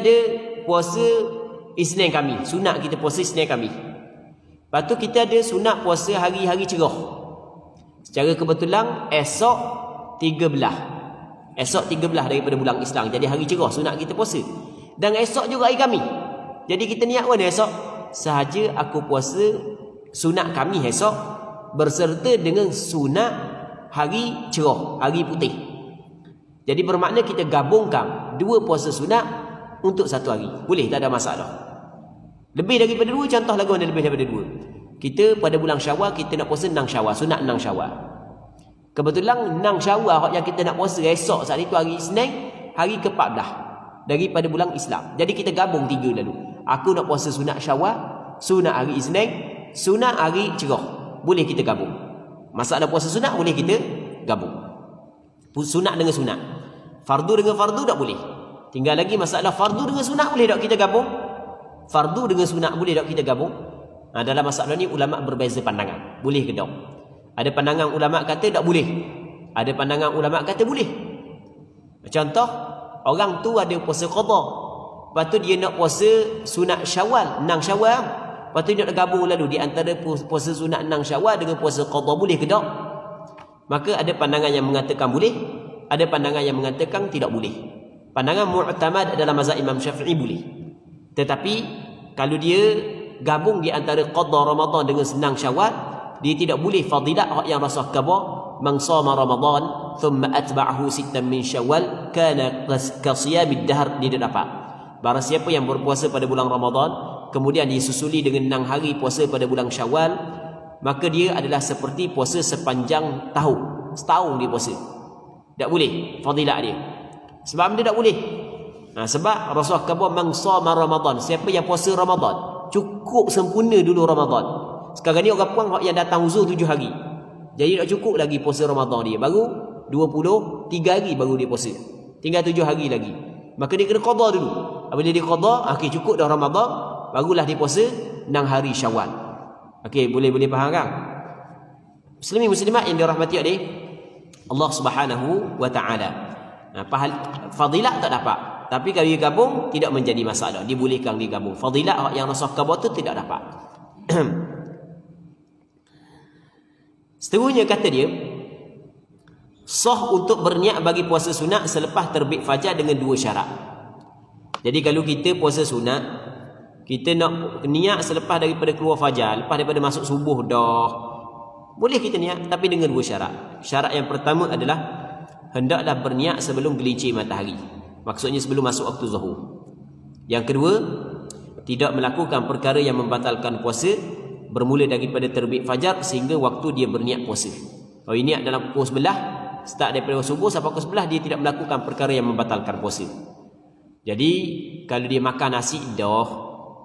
ada puasa Isnin kami, sunat kita puasa Isnin kami. Lepas tu kita ada sunat puasa hari-hari cerah. Secara kebetulan esok 13 daripada bulan Islam, jadi hari cerah sunat kita puasa. Dan esok juga hari kami. Jadi kita niat mana esok? Sahaja aku puasa sunat kami esok berserta dengan sunat hari cerah, hari putih. Jadi bermakna kita gabungkan dua puasa sunat untuk satu hari. Boleh, tak ada masalah. Lebih daripada dua, contoh lagu ada lebih daripada dua. Kita pada bulan Syawal kita nak puasa 6 Syawal, sunat 6 Syawal. Kebetulan 6 Syawal yang kita nak puasa esok saat itu hari Isnin, hari ke-14 daripada bulan Islam. Jadi kita gabung tiga lalu. Aku nak puasa sunat Syawal, sunat hari Isnin, sunat hari cerah. boleh kita gabung. Masalah puasa sunat boleh kita gabung. Sunat dengan sunat. Fardu dengan fardu tak boleh. Tinggal lagi masalah fardu dengan sunat boleh tak kita gabung? Fardu dengan sunat boleh tak kita gabung? Dalam masalah ni ulama berbeza pandangan. Boleh ke tak? Ada pandangan ulama kata tak boleh. Ada pandangan ulama kata boleh. Contoh, orang tu ada puasa qada. Lepas tu dia nak puasa sunat Syawal, 6 Syawal. Lepas tu dia nak gabung lalu di antara puasa sunat 6 Syawal dengan puasa qada, boleh ke tak? Maka ada pandangan yang mengatakan boleh, ada pandangan yang mengatakan tidak boleh. Pandangan mu'tamad dalam mazhab Imam Syafi'i boleh. Tetapi kalau dia gabung di antara qada Ramadan dengan senang Syawal, dia tidak boleh fadilat yang Rasul kata, man shama Ramadan thumma atba'ahu 6 min Syawal kana kasiyamid dahr, dia tak dapat. Barang siapa yang berpuasa pada bulan Ramadan kemudian disusuli dengan 6 hari puasa pada bulan Syawal, maka dia adalah seperti puasa sepanjang tahun. Setahun dia puasa. Tak boleh fadilat dia. Sebab dia tak boleh. Sebab Rasul kata man shama Ramadan, siapa yang puasa Ramadan cukup sempurna dulu Ramadan. Sekarang ni orang puan yang datang uzur 7 hari. Jadi tak cukup lagi puasa Ramadan dia. Baru 23 hari baru dia puasa. Tinggal 7 hari lagi. Maka dia kena qada dulu. Apabila dia qada, okey cukup dah Ramadan, barulah dia puasa 6 hari Syawal. Okey, boleh faham kan? Muslimin muslimat yang dirahmati oleh Allah Subhanahu wa taala. Fadilat tak dapat. Tapi kalau dia gabung tidak menjadi masalah. Dibolehkan dia gabung. Fadilat yang Rasul kata tu tidak dapat. Seterusnya kata dia, sah untuk berniat bagi puasa sunat selepas terbit fajar dengan 2 syarat. Jadi kalau kita puasa sunat, kita nak niat selepas daripada keluar fajar, lepas daripada masuk subuh dah, boleh kita niat, tapi dengan 2 syarat. Syarat yang pertama adalah hendaklah berniat sebelum gelincir matahari. Maksudnya sebelum masuk waktu zuhur. Yang kedua, tidak melakukan perkara yang membatalkan puasa bermula daripada terbit fajar sehingga waktu dia berniat puasa. Kalau ini dalam pukul 11, start daripada subuh sampai pukul 11, dia tidak melakukan perkara yang membatalkan puasa. Jadi kalau dia makan nasi dah,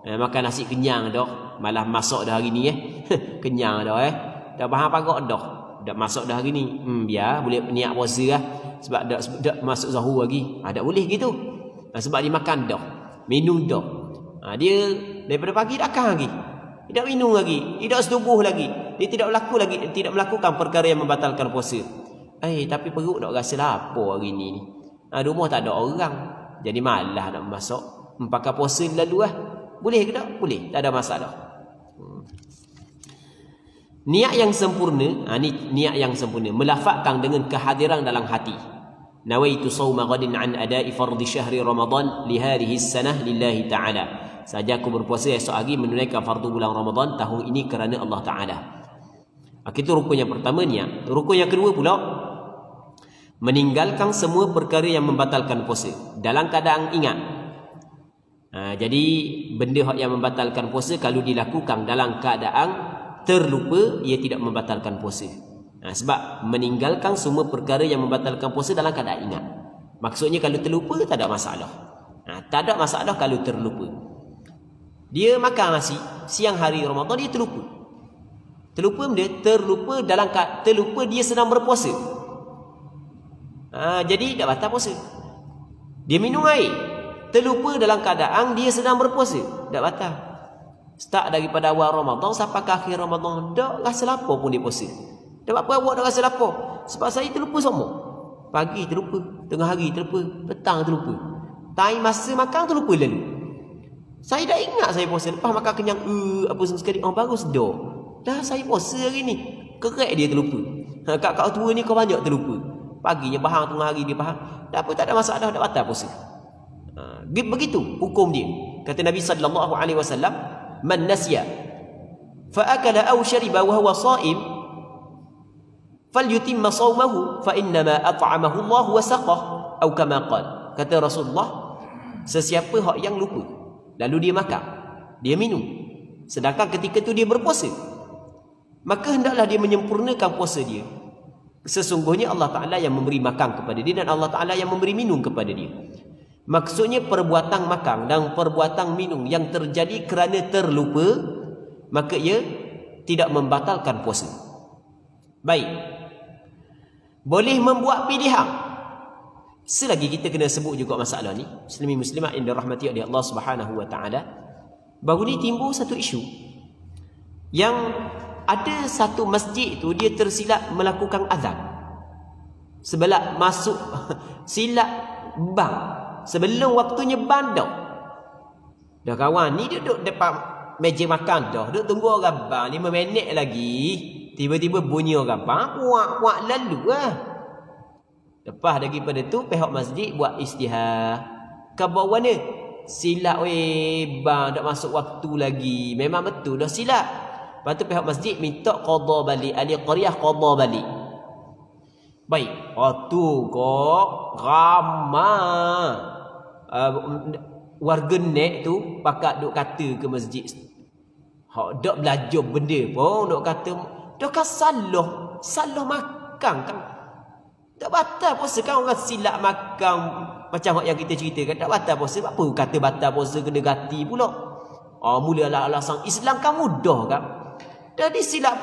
makan nasi kenyang dah, malah masuk dah hari ni kenyang dah dah faham pagak dah, dah masuk dah hari ni, biar boleh niat puasa lah. Sebab dah masuk zuhur lagi, tak boleh gitu. Sebab dia makan dah, minum dah, dia daripada pagi dah makan lagi, tidak minum lagi, tidak setubuh lagi, dia tidak melakukan perkara yang membatalkan puasa. Tapi perut nak rasa lapar hari ni. Rumah tak ada orang, jadi malas nak masuk. Pakai puasa lalu boleh ke tak? Boleh, tak ada masalah. Niat yang sempurna, ni niat yang sempurna, melafazkan dengan kehadiran dalam hati. Nawaitu shauma ghadin an ada'i fardhi syahri Ramadan li hadhihi as-sanah lillahi ta'ala. Saja aku berpuasa esok hari menunaikan fardu bulan Ramadan tahun ini kerana Allah Taala. Itu rukun yang pertama, niat. Rukun yang kedua pula, meninggalkan semua perkara yang membatalkan puasa dalam keadaan ingat. Jadi benda yang membatalkan puasa kalau dilakukan dalam keadaan terlupa, ia tidak membatalkan puasa. Sebab meninggalkan semua perkara yang membatalkan puasa dalam keadaan ingat. Maksudnya kalau terlupa tak ada masalah. Tak ada masalah kalau terlupa. Dia makan nasi siang hari Ramadan, dia terlupa. Terlupa dalam terlupa dia sedang berpuasa. Jadi tak batal puasa. Dia minum air, terlupa dalam keadaan dia sedang berpuasa, tak batal. Start daripada awal Ramadan sampai ke akhir Ramadan, tak rasa lapar pun dia puasa. Tak apa awak tak rasa lapar. Sebab saya terlupa semua. Pagi terlupa, tengah hari terlupa, petang terlupa. Time masa makan terlupa lalu. Saya dah ingat saya puasa, lepas makan kenyang apa semua sekali, baru sedar. Dah saya puasa hari ni. Kerek dia terlupa. Kak tua ni kau banyak terlupa. Paginya bahang, tengah hari dia bahang. Tak apa, tak ada masalah, tak batal puasa. Begitu hukum dia. Kata Nabi sallallahu alaihi wasallam, man nasiya fa akala aw shariba wa huwa sha'im falyutimma shawmahu fa inna ma at'amahu Allah wa saqah, atau kama qala. Kata Rasulullah, sesiapa hak yang lupa lalu dia makan, dia minum, sedangkan ketika itu dia berpuasa, maka hendaklah dia menyempurnakan puasa dia. Sesungguhnya Allah Ta'ala yang memberi makan kepada dia dan Allah Ta'ala yang memberi minum kepada dia. Maksudnya perbuatan makan dan perbuatan minum yang terjadi kerana terlupa, maka ia tidak membatalkan puasa. Baik. Boleh membuat pilihan. Selagi kita kena sebut juga masalah ni, muslimin muslimat yang dirahmati oleh Allah Subhanahu wa taala, baru ni timbul satu isu yang ada satu masjid tu dia tersilap melakukan azan sebelak masuk silap bang sebelum waktunya bang dah kawan ni dia duduk depan meja makan dah, duduk tunggu orang bang 5 minit lagi, tiba-tiba bunyi orang bang puak lalu lah. Lepas daripada tu pihak masjid buat istihar, kau bawa mana silap bang tak masuk waktu lagi, memang betul dah silap. Lepas tu pihak masjid minta qada balik, ahli qaryah qada balik. Baik, tu kok ramai warga net tu pakat duk kata ke masjid, hak dak belajar benda pun duk kata dak kan salah makan kan. Tak batal puasa kan orang silap makan macam yang kita ceritakan, tak batal puasa. Apa kata batal puasa kena ganti pula? Mulalah alasan Islam kan mudah kan. Jadi silap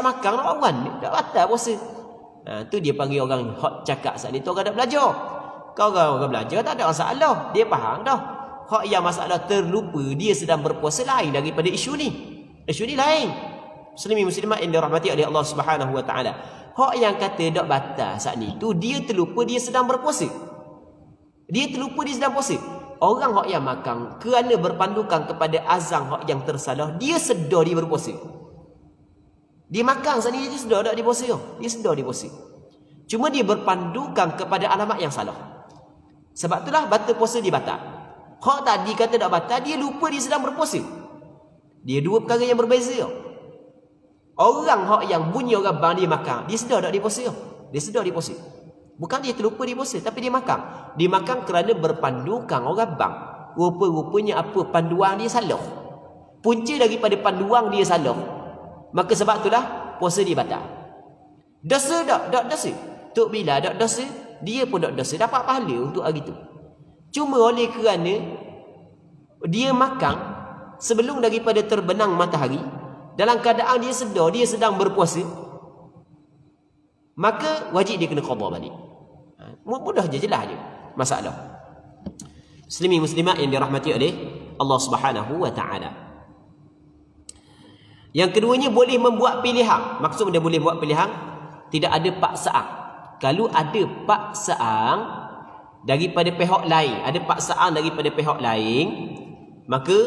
makan nak lawan, tak batal puasa. Tu dia panggil orang hak cakap saat ni tu orang dah belajar. Kau orang belajar tak ada masalah, dia faham dah. Hak yang masalah terlupa dia sedang berpuasa lain daripada isu ni. Isu ni lain. Muslimin muslimat yang dirahmati oleh Allah Subhanahu wa taala. Hak yang kata dak batal saat ni tu dia terlupa dia sedang berpuasa. Dia terlupa dia sedang puasa. Orang hak yang makan kerana berpandukan kepada azan hak yang tersalah, dia sedar dia berpuasa. Dia makan saat ni dia sedar tak dia puasa. Dia sedar dia puasa. Cuma dia berpandukan kepada alamat yang salah. Sebab itulah batal puasa dia batal. Hak tadi kata tak batal, dia lupa dia sedang berpuasa. Dia dua perkara yang berbeza. Orang hak yang bunyi orang bang dia makan, dia sedar tak dia puasa? Dia sedar dia puasa. Bukan dia terlupa dia puasa, tapi dia makan. Dia makan kerana berpandukan orang bang. Rupa-rupanya apa panduan dia salah. Punca daripada panduan dia salah. Maka sebab itulah puasa dia batal. Dosa tak? Tak dosa. Tok bila tak dosa, dia pun tak dosa, dapat pahala untuk hari itu. Cuma oleh kerana dia makan sebelum daripada terbenam matahari, dalam keadaan dia sedar dia sedang berpuasa, maka wajib dia kena qada balik. Mudah je, jelas je masalah. Muslimin muslimat yang dirahmati oleh Allah Subhanahu wa taala. Yang keduanya boleh membuat pilihan. Maksud dia boleh buat pilihan, tidak ada paksaan. Kalau ada paksaan daripada pihak lain, maka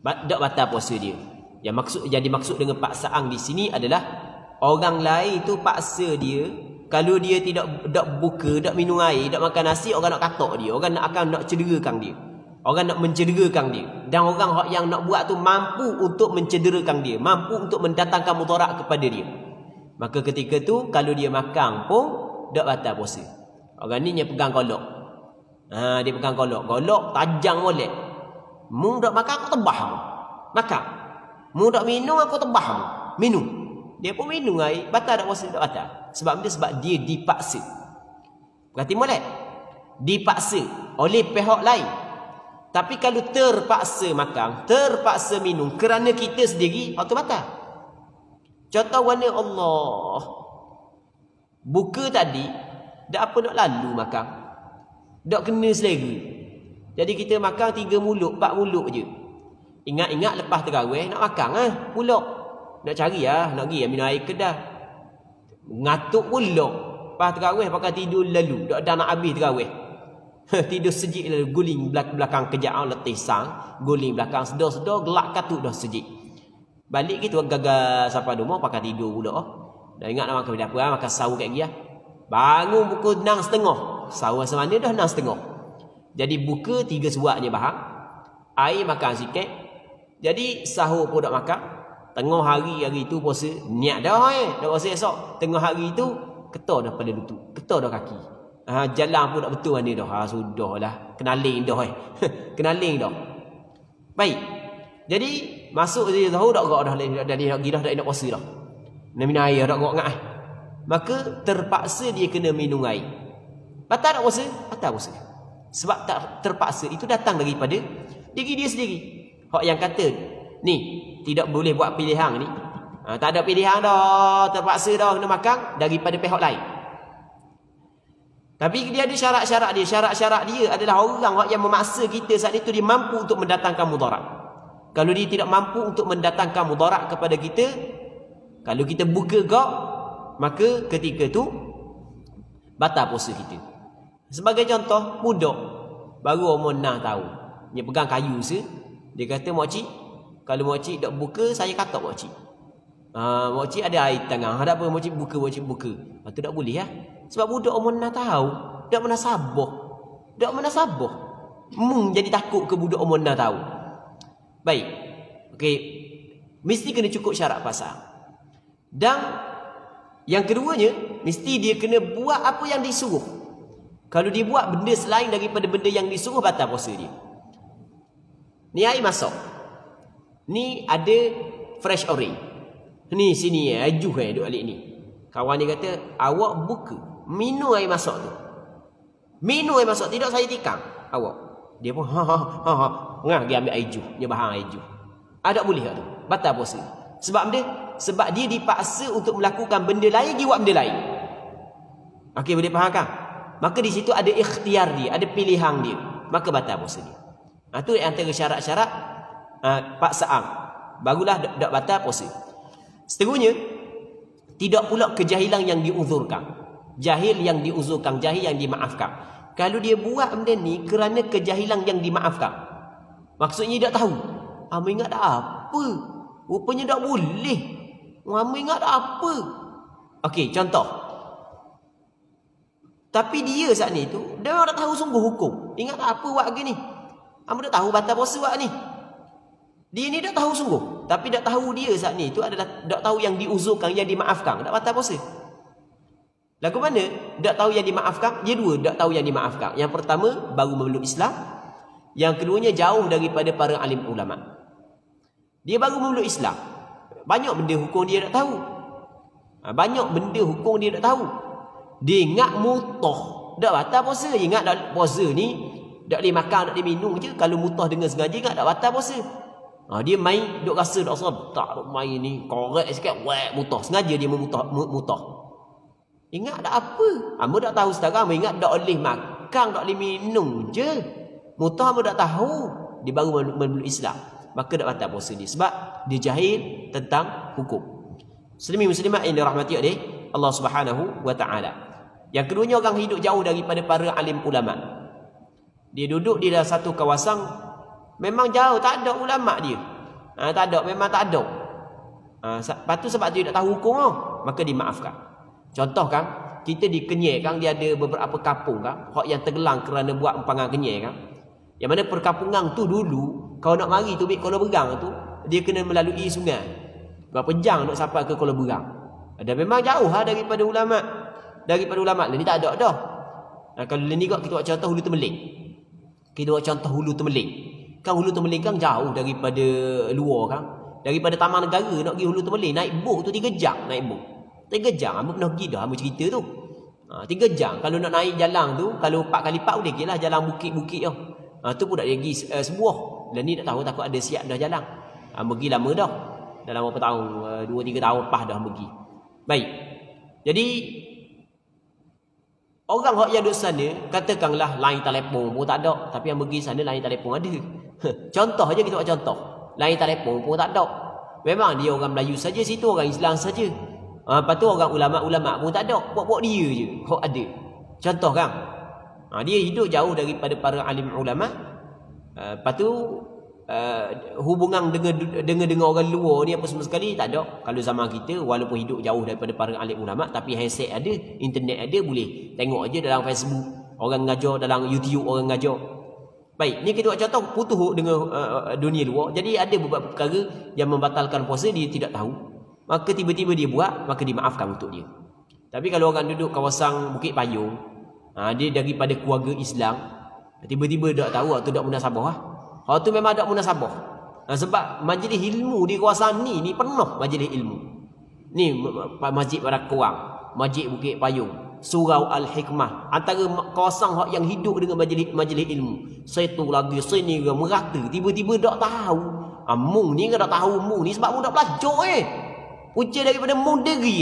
tak batal puasa dia. Yang jadi maksud dengan paksaan di sini adalah orang lain tu paksa dia, kalau dia tidak buka, tak minum air, tak makan nasi, orang nak katak dia, orang nak cederakan dia. Orang nak mencederakan dia. Dan orang yang nak buat tu mampu untuk mencederakan dia, mampu untuk mendatangkan mudarat kepada dia. Maka ketika tu kalau dia makan pun tak batal puasa. Orang ni dia pegang golok. Dia pegang golok. Golok tajam molek. Mu tak makan aku tebah. Makan. Mu tak minum aku tebah. Minum. Dia pun minum air. Batal tak puasa? Tak batal. Sebab dia dipaksa. Berarti molek. Dipaksa oleh pihak lain. Tapi kalau terpaksa makan, terpaksa minum kerana kita sendiri, itu batal. Contoh mana Allah buka tadi, dak apa nak lalu makan, dak kena selera. Jadi kita makan 3 mulut, 4 mulut je. Ingat-ingat lepas terawih nak makan pulak. Nak cari nak pergi minum air kedai. Ngatuk pulak. Lepas terawih pakai tidur lalu, dak dah nak habis terawih. Tidur sejik lalu, guling belakang kejap letih sang, guling belakang sedar-sedar gelak katuk dah sejik. Balik gitu gagal sampai rumah pakai tidur pula. Dah ingat nak makan apa? Makan sahur kat dia. Bangun pukul 6.30. Sahur semana dah 6.30. Jadi buka 3 suapnya bahang. Air makan sikit. Jadi sahur pun tak makan. Tengah hari tu puasa, niat dah dah puasa esok. Tengah hari tu ketar dah pada lutut, ketar dah kaki. Jalan pun tak betul mana dah. Sudahlah. Kenaling dah kenaling dah. Baik. Jadi masuk je tahu tak gerak dah nak puasa dah. Nak minum air dak gerak ngah. Maka terpaksa dia kena minum air. Batal tak puasa? Batal puasa. Sebab tak terpaksa itu datang daripada diri dia sendiri. Hak yang kata Ni, tidak boleh buat pilihan ni. Tak ada pilihan dah, terpaksa dah kena makan daripada pihak lain. Tapi dia ada syarat-syarat dia. Syarat-syarat dia adalah orang yang memaksa kita saat itu dia mampu untuk mendatangkan mudarat. Kalau dia tidak mampu untuk mendatangkan mudarat kepada kita, kalau kita buka gak, maka ketika tu batal puasa kita. Sebagai contoh, budak baru umur 6 tahun. Dia pegang kayu se, dia kata, "Makcik, kalau makcik tak buka, saya katak makcik." Makcik ada air tangan. Tak apa, makcik buka, makcik buka. Itu tak boleh ya. Sebab budak umur 6 tahun tak pernah sabar. Tak pernah sabar. Jadi takut ke budak umur 6 tahun. Baik. Okey. Mesti kena cukup syarat pasal. Dan yang keduanya, mesti dia kena buat apa yang disuruh. Kalau dia buat benda selain daripada benda yang disuruh, batal puasa dia. Ni air masak. Ni ada fresh orange. Ni sini ajuh duk alik ni. Kawan dia kata, "Awak buka, minum air masak tu. Minum air masak, tidak saya tikam awak." Dia pun ngah dia ambil air juh, dia bahang air juh. Tak boleh tu. Batal puasa. Sebab dia dipaksa untuk melakukan benda lain, dia buat benda lain. Okey, boleh faham kan? Maka di situ ada ikhtiar dia, ada pilihan dia. Maka batal puasa dia. Itu antara syarat-syarat paksaan. Barulah tak batal puasa. Seterusnya, tidak pula kejahilan yang diuzurkan. Jahil yang diuzurkan, jahil yang dimaafkan. Kalau dia buat benda ni kerana kejahilan yang dimaafkan, maksudnya dia tak tahu. Ame ingat tak apa. Rupanya tak boleh. Ame ingat tak apa. Okey, contoh. Tapi dia saat ni tu, dia tak tahu sungguh hukum. Ingat tak apa buat lagi ni. Ame tak tahu batal puasa buat ni. Dia ni tak tahu sungguh. Tapi tak tahu dia saat ni tu adalah tak tahu yang diuzurkan, yang dimaafkan. Tak batal puasa. Lagu mana? Tak tahu yang dimaafkan. Dia dua tak tahu yang dimaafkan. Yang pertama, baru memeluk Islam. Yang keduanya, jauh daripada para alim ulama. Dia baru memeluk Islam. Banyak benda hukum dia tak tahu. Banyak benda hukum dia tak tahu. Dia ingat mutah. Tak batal puasa. Ingat tak puasa ni, tak boleh makan, tak boleh minum je. Kalau mutah dengan sengaja, ingat tak batal puasa. Dia main, duk rasa tak sabar. Tak main ni, korek sikit, mutah. Sengaja dia mutah. Ingat tak apa. Hamba tak tahu sekarang. Hamba ingat tak boleh makan, tak boleh minum je. Mutah hamba tak tahu. Dia baru memeluk Islam. Maka tak batal puasa dia. Sebab dia jahil tentang hukum. Muslimin-muslimat yang dirahmati oleh Allah Subhanahu wa ta'ala. Yang keduanya, orang hidup jauh daripada para alim ulama. Dia duduk di dalam satu kawasan, memang jauh, tak ada ulama dia. Tak ada, memang tak ada. Lepas tu sebab dia tak tahu hukum, maka dimaafkan. Contoh kan, kita di Kenyir kan, dia ada beberapa kampung kan, hak yang tenggelam kerana buat empangan Kenyir kan. Yang mana perkampungan tu dulu, kalau nak mari tu Kuala Berang tu, dia kena melalui sungai. Berapa jam nak sampai ke Kuala Berang. Dan memang jauh daripada ulama. Daripada ulama ni tak ada dah. Kalau ni kita buat contoh Hulu Temeling. Kita buat contoh Hulu Temeling. Kan Hulu Temeling kan jauh daripada luar kan. Daripada Taman Negara nak pergi Hulu Temeling, naik bot tu 3 jam naik bot. 3 jam, hamba pernah pergi dah, hamba cerita tu. 3 jam. Kalau nak naik jalan tu, kalau 4x4 boleh pergi lah jalan bukit-bukit tu. Tu pun tak lagi sebuah. Dan ni tak tahu, takut ada siap dah jalan. Hamba pergi lama dah. Dalam berapa tahun, 2-3 tahun lepas dah hamba pergi. Baik. Jadi, orang yang duduk sana, katakanlah line telefon pun tak ada. Tapi yang pergi sana line telefon ada. Contoh aja kita buat contoh. Line telefon pun tak ada. Memang dia orang Melayu saja situ, orang Islam saja. Lepas tu orang ulama-ulama pun tak ada. Buat-buat dia je. Hak ada. Contoh kan. Dia hidup jauh daripada para alim ulama. Lepas tu hubungan dengan orang luar ni apa semua sekali tak ada. Kalau zaman kita, walaupun hidup jauh daripada para alim ulama, tapi handset ada, internet ada, boleh tengok aja dalam Facebook. Orang ngajar, dalam YouTube orang ngajar. Baik, ni kita buat contoh putus dengan dunia luar. Jadi ada beberapa perkara yang membatalkan puasa dia tidak tahu. Maka tiba-tiba dia buat, maka dimaafkan untuk dia. Tapi kalau orang duduk kawasan Bukit Payung, dia daripada keluarga Islam, tiba-tiba tak tahu atau tak munasabah. Hal tu memang tak munasabah. Sebab majlis ilmu di kawasan ni penuh majlis ilmu. Ni Masjid Barakuang, Masjid Bukit Payung, Surau Al-Hikmah, antara kawasan yang hidup dengan majlis ilmu. Satu lagi sini merata, tiba-tiba tak tahu Mung ni kau tak tahu mung ni sebab mung tak belajar Punca daripada mung diri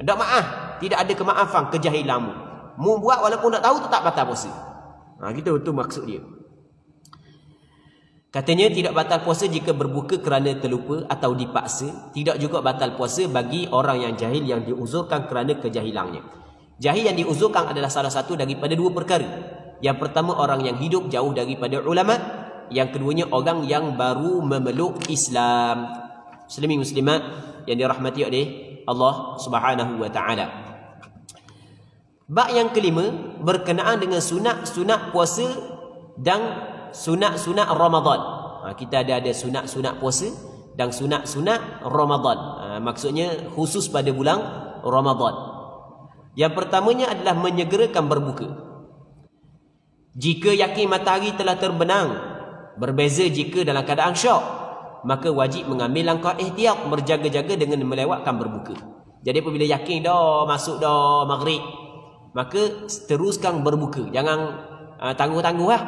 Tak maaf. Tidak ada kemaafan kejahilanmu. Mung buat walaupun tak tahu tetap batal puasa. Gitu tu maksud dia. Katanya tidak batal puasa jika berbuka kerana terlupa atau dipaksa. Tidak juga batal puasa bagi orang yang jahil yang diuzurkan kerana kejahilannya. Jahil yang diuzurkan adalah salah satu daripada dua perkara. Yang pertama orang yang hidup jauh daripada ulama. Yang keduanya orang yang baru memeluk Islam. Muslimin muslimat yang dirahmati oleh Allah Subhanahu wa taala. Bab yang kelima berkenaan dengan sunat-sunat puasa dan sunat-sunat Ramadan. Kita ada sunat-sunat puasa dan sunat-sunat Ramadan. Maksudnya khusus pada bulan Ramadan. Yang pertamanya adalah menyegerakan berbuka. Jika yakin matahari telah terbenam, berbeza jika dalam keadaan syak, maka wajib mengambil langkah ihtiyat berjaga-jaga dengan melewatkan berbuka. Jadi apabila yakin dah masuk dah maghrib, maka teruskan berbuka. Jangan tangguh-tangguh lah.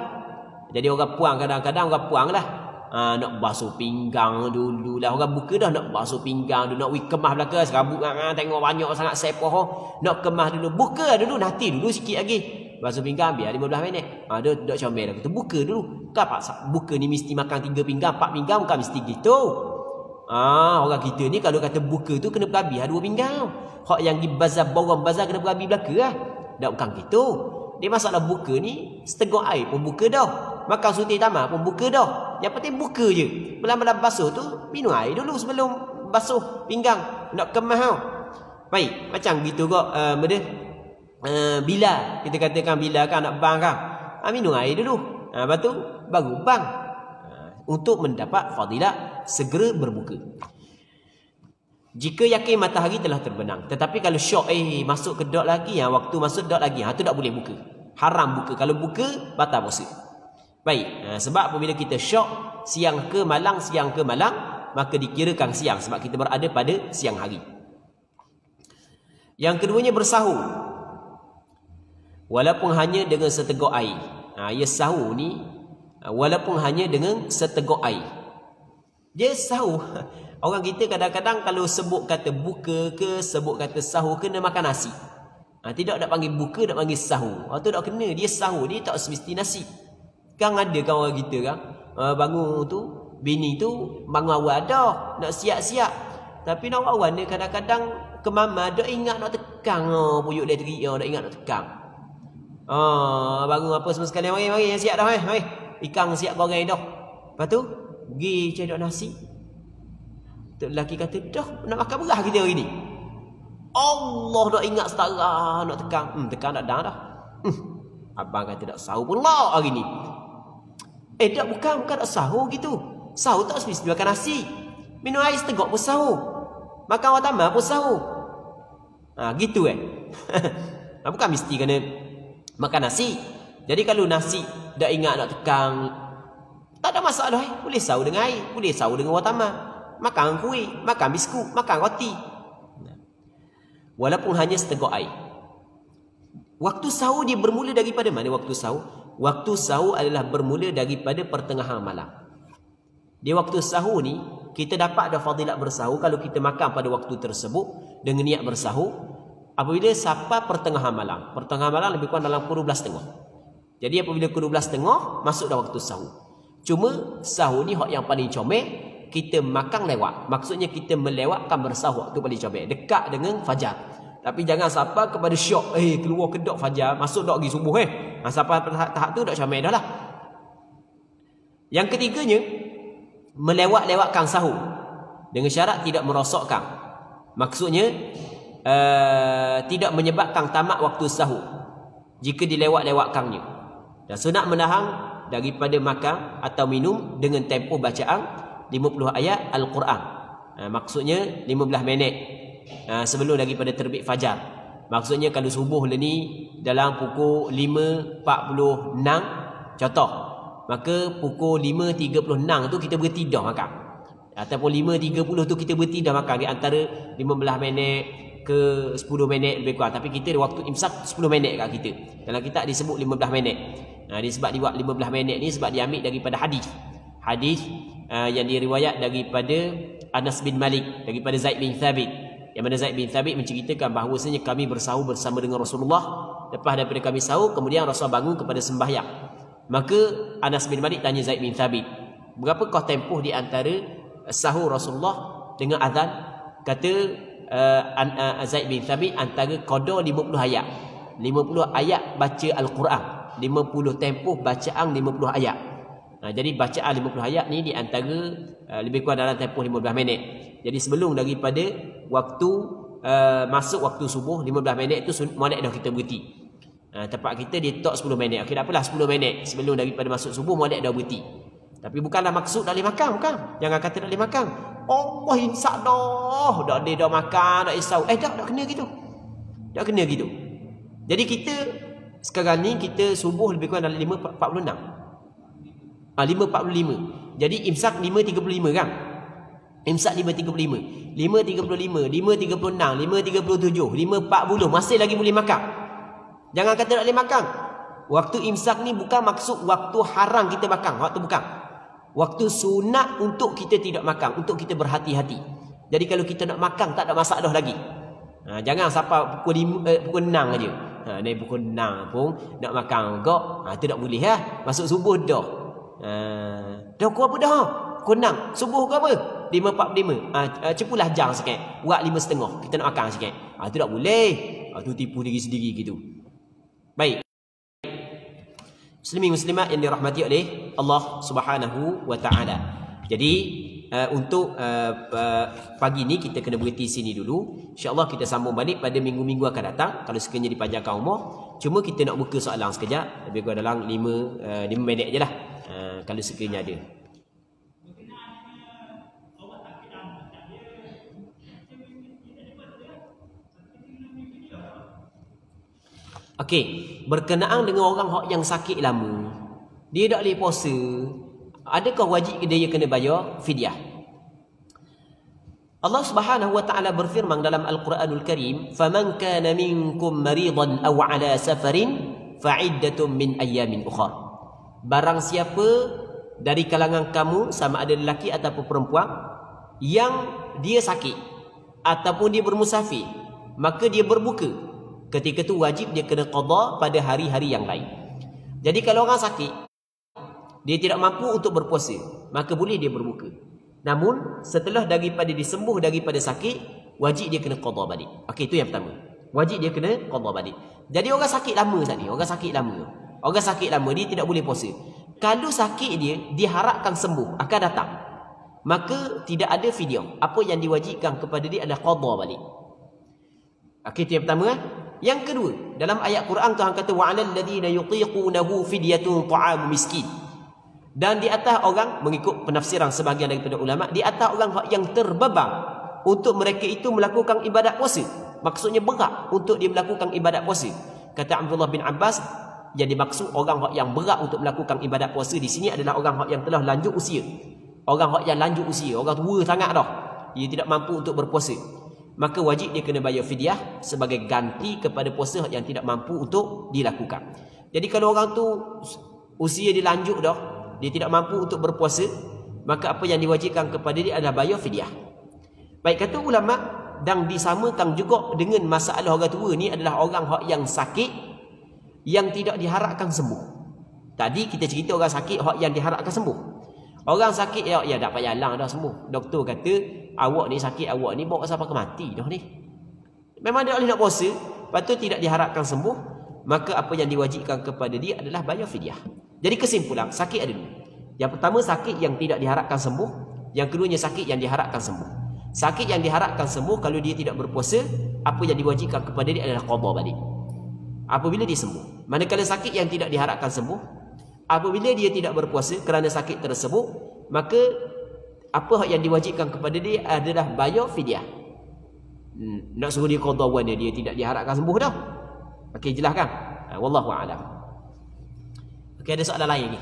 Jadi orang puang kadang-kadang orang puang lah. Nak basuh pinggang dulu lah. Orang buka dah nak basuh pinggang dulu. Nak kemah belakang. Serabut tengok banyak sangat sepoh. Nak kemah dulu. Buka dulu. Nanti dulu sikit lagi. Basuh pinggang biar 15 minit. Dia duduk comel lah. Kita buka dulu. Kenapa buka ni mesti makan 3 pinggang 4 pinggang. Bukan mesti gitu. Orang kita ni kalau kata buka tu kena berhabis 2 pinggang. Hak yang di bazar borong bazar kena berhabis belakang lah. Tak bukan gitu. Dia masalah buka ni seteguk air pun buka dah. Makan suti tamar pun buka dah. Yang penting buka je. Belah-belah basuh tu minum air dulu sebelum basuh pinggang. Nak kemah tau. Baik, macam gitu kok bila kita katakan bila kan nak bang kan. Minum air dulu. Lepas tu baru bang. Untuk mendapat fadilah segera berbuka. Jika yakin matahari telah terbenam. Tetapi kalau syok masuk ke dot lagi, waktu masuk dot lagi, tu tak boleh buka. Haram buka. Kalau buka batal puasa. Baik, sebab apabila kita syok siang ke malam, maka dikirakan siang sebab kita berada pada siang hari. Yang keduanya bersahur. Walaupun hanya dengan seteguk air. Sahur ni walaupun hanya dengan seteguk air. Dia sahur. Orang kita kadang-kadang kalau sebut kata buka ke, sebut kata sahur, kena makan nasi. Tidak nak panggil buka, nak panggil sahur. Tu tak kena. Dia sahur, dia tak semesti nasi. Kan ada kan orang kita kan, bangun tu, bini tu bangun awal dah, nak siap-siap. Tapi nak awal ni kadang-kadang ke mama dah ingat nak tekang. Puyuk dia terik, dah ingat nak tekang. Bangun apa semua sekali, mari yang siap dah. Mari. Ikan siap goreng dah. Lepas tu, pergi cedok nasi. Tok lelaki kata, dah nak makan beras kita hari ni. Allah dah ingat setara nak tekang. Tekang dah. Abang kata tak sahur pula hari ni. Tak bukan tak sahur gitu. Sahur tak mesti makan nasi. Minum air seteguk pun sahur. Makan awal tambah pun sahur. Gitu bukan mesti kena makan nasi. Jadi kalau nasi dah ingat nak tekang, tak ada masalah. Boleh sahur dengan air, boleh sahur dengan awal tambah. Makan kuih, makan biskut, makan roti. Walaupun hanya seteguk air. Waktu sahur dia bermula daripada mana waktu sahur? Waktu sahur adalah bermula daripada pertengahan malam. Di waktu sahur ni, kita dapat ada fadilat bersahur kalau kita makan pada waktu tersebut dengan niat bersahur. Apabila sampai pertengahan malam. Pertengahan malam lebih kurang dalam pukul 12.30. Jadi apabila pukul 12.30, masuk dah waktu sahur. Cuma sahur ni hak yang paling comel, kita makan lewat. Maksudnya kita melewatkan bersahur. Itu paling comel. Dekat dengan fajar. Tapi jangan sampai kepada syok. Keluar ke dok fajar. Masuk dok lagi subuh. Sampai tahap tu dok comel dah lah. Yang ketiganya, melewat-lewatkan sahur. Dengan syarat tidak merosakkan. Maksudnya, tidak menyebabkan tamat waktu sahur. Jika dilewat-lewatkannya. Dan sunat menahan daripada makan atau minum dengan tempoh bacaan 50 ayat Al-Quran. Maksudnya 15 minit. Sebelum daripada terbit fajar. Maksudnya kalau subuh ni dalam pukul 5.46 contoh, maka pukul 5.36 tu kita berhenti dah makan. Ataupun 5.30 tu kita berhenti dah makan. Di antara 15 minit ke 10 minit lebih kurang. Tapi kita ada waktu imsak 10 minit kat kita. Dalam kitab disebut 15 minit. Disebab dibuat 15 minit ni sebab diambil daripada hadis. Hadis yang diriwayat daripada Anas bin Malik, daripada Zaid bin Thabit, yang mana Zaid bin Thabit menceritakan bahawasanya kami bersahur bersama dengan Rasulullah. Lepas daripada kami sahur, kemudian Rasulullah bangun kepada sembahyang. Maka Anas bin Malik tanya Zaid bin Thabit, berapa kau tempuh di antara sahur Rasulullah dengan azan? Kata Zaid bin Thabit, antara qada 50 ayat. 50 ayat baca Al-Quran, 50 tempoh bacaan 50 ayat. Jadi bacaan 50 ayat ni di antara lebih kurang dalam tempoh 15 minit. Jadi sebelum daripada waktu masuk waktu subuh 15 minit tu molek dah kita berhenti. Tempat kita dia tok 10 minit. Okey, tak apalah, 10 minit sebelum daripada masuk subuh molek dah berhenti. Tapi bukanlah maksud tak boleh makan, bukan. Jangan kata tak boleh makan. Allah imsak dah. Tak boleh dah makan, tak risau. Tak kena gitu. Tak kena gitu. Jadi kita sekarang ni kita subuh lebih kurang dalam 5.46. 5.45. Jadi imsak 5.35 kan? Imsak 5.35. 5.35, 5.36, 5.37, 5.40 masih lagi boleh makan. Jangan kata tak boleh makan. Waktu imsak ni bukan maksud waktu haram kita makan, waktu bukan. Waktu sunat untuk kita tidak makan, untuk kita berhati-hati. Jadi kalau kita nak makan tak ada masak dah lagi. Jangan sampai pukul 6 aja. Ni pukul 6 pun nak makan kok. Tu tak boleh Masuk subuh dah. Dah pukul apa dah? Pukul 6. Subuh ke apa? 5.45. Cepulah jam sikit. Buat 5.30. Kita nak makan sikit. Tu tak boleh. Tu tipu diri sendiri gitu. Baik. Muslimin muslimat yang dirahmati oleh Allah Subhanahu wa taala. Jadi untuk pagi ni kita kena berhenti sini dulu. InsyaAllah kita sambung balik pada minggu-minggu akan datang. Kalau sekiranya dipanjangkan umur. Cuma kita nak buka soalan sekejap. Lebih kurang dalam 5 minit je lah. Kalau sekiranya ada. Okey, berkenaan dengan orang yang sakit lama, dia tak boleh puasa, adakah wajib dia kena bayar fidyah? Allah Subhanahu wa taala berfirman dalam Al-Quranul Karim, "Faman kana minkum maridan aw 'ala safarin fa'iddatun min ayyamin ukhra." Barang siapa dari kalangan kamu, sama ada lelaki ataupun perempuan, yang dia sakit ataupun dia bermusafir, maka dia berbuka. Ketika itu wajib dia kena qada pada hari-hari yang lain. Jadi kalau orang sakit, dia tidak mampu untuk berpuasa, maka boleh dia berbuka. Namun setelah daripada disembuh daripada sakit, wajib dia kena qada balik. Okey, itu yang pertama. Wajib dia kena qada balik. Jadi orang sakit lama tadi, orang sakit lama dia tidak boleh puasa. Kalau sakit dia diharapkan sembuh, akan datang, maka tidak ada fidyah. Apa yang diwajibkan kepada dia adalah qada balik. Okey, itu yang pertama. Yang kedua, dalam ayat Quran Tuhan kata wa'alal ladzina yutiqunahu fidyatun ta'am miskin. Dan di atas orang, mengikut penafsiran sebahagian daripada ulama, di atas orang yang terbeban untuk mereka itu melakukan ibadat puasa. Maksudnya berat untuk dia melakukan ibadat puasa. Kata Abdullah bin Abbas, yang dimaksud orang yang berat untuk melakukan ibadat puasa di sini adalah orang yang telah lanjut usia. Orang yang lanjut usia, orang tua sangat dah, dia tidak mampu untuk berpuasa. Maka wajib dia kena bayar fidyah sebagai ganti kepada puasa yang tidak mampu untuk dilakukan. Jadi kalau orang tu usia dia lanjut dah, dia tidak mampu untuk berpuasa, maka apa yang diwajibkan kepada dia adalah bayar fidyah. Baik, kata ulama, dan disamakan juga dengan masalah orang tua ni adalah orang yang sakit yang tidak diharapkan sembuh. Tadi kita cerita orang sakit yang diharapkan sembuh. Orang sakit ya tak payah lang dah sembuh. Doktor kata awak ni sakit, awak ni bawa sampai ke mati dah ni. Memang dia boleh nak puasa, lepas tu tidak diharapkan sembuh, maka apa yang diwajibkan kepada dia adalah bayar fidyah. Jadi kesimpulan, sakit ada dua. Yang pertama sakit yang tidak diharapkan sembuh, yang keduanya sakit yang diharapkan sembuh. Sakit yang diharapkan sembuh, kalau dia tidak berpuasa, apa yang diwajibkan kepada dia adalah qada balik apabila dia sembuh. Manakala sakit yang tidak diharapkan sembuh, apabila dia tidak berpuasa kerana sakit tersebut, maka apa yang diwajibkan kepada dia adalah bayar fidyah. Nak suruh dia qada warna dia tidak diharapkan sembuh dah. Okey, jelas kan? Wallahu a'lam. Okey, ada soalan lain ni?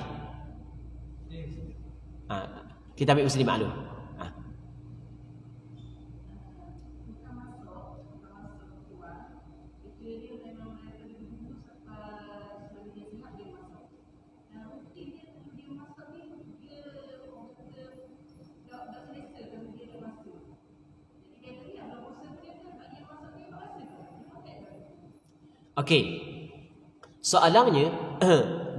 Kita ambil Muslim Maklum. Okey. Soalannya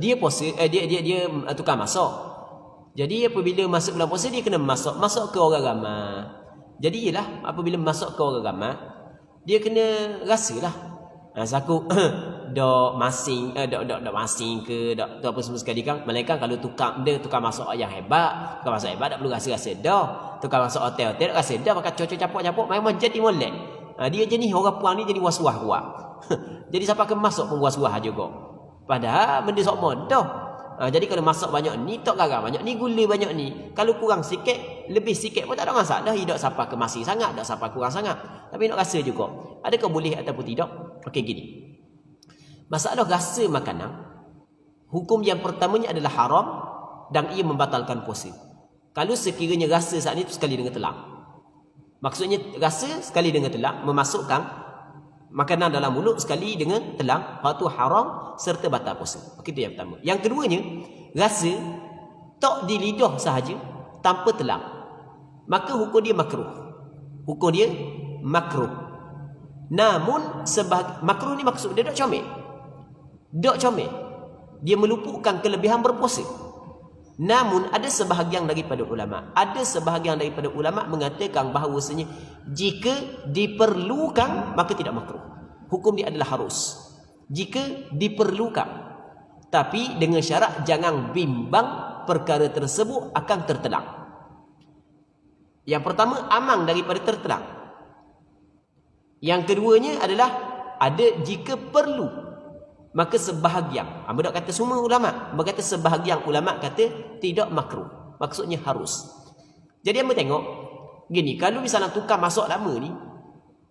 dia puasa dia tukar masak. Jadi apabila masuk bulan puasa dia kena masuk ke orang ramai. Jadi ialah apabila masuk ke orang ramai dia kena rasalah. Saku dok masing dok masing ke dok apa semua sekali kan. Melainkan kalau tukar masuk yang hebat, tukar masuk hebat tak perlu rasa dah. Tukar masuk hotel rasa dah pakai cocok capuk memang jadi molek. Dia jenis orang puang ni jadi was-was kuat. Jadi siapa ke masuk pun was-was juga. Padahal benda sokmo dah. Jadi kalau masak banyak ni tak garam banyak ni, gula banyak ni. Kalau kurang sikit, lebih sikit pun tak ada masalah. Tidak siapa ke masing sangat, tak siapa kurang sangat. Tapi nak rasa juga. Adakah boleh ataupun tidak? Okey gini. Masalah rasa makanan, hukum yang pertamanya adalah haram dan ia membatalkan puasa. Kalau sekiranya rasa saat itu sekali dengan telang. Maksudnya rasa sekali dengan telang memasukkan makanan dalam mulut sekali dengan telang, hal tu haram serta batal puasa. Okey, itu yang pertama. Yang keduanya, rasa tok di lidah sahaja tanpa telang, maka hukum dia makruh. Hukum dia makruh. Namun makruh ni maksud dia dok comel. Dok comel. Dia meluputkan kelebihan berpuasa. Namun ada sebahagian daripada ulama mengatakan bahawasanya jika diperlukan maka tidak makruh. Hukum dia adalah harus. Jika diperlukan. Tapi dengan syarat jangan bimbang perkara tersebut akan tertelang. Yang pertama aman daripada tertelang. Yang keduanya adalah ada jika perlu. Maka sebahagian, amba tak kata semua ulama, berkata sebahagian ulama kata tidak makruh. Maksudnya harus. Jadi amba tengok gini, kalau misalnya tukar masuk lama ni,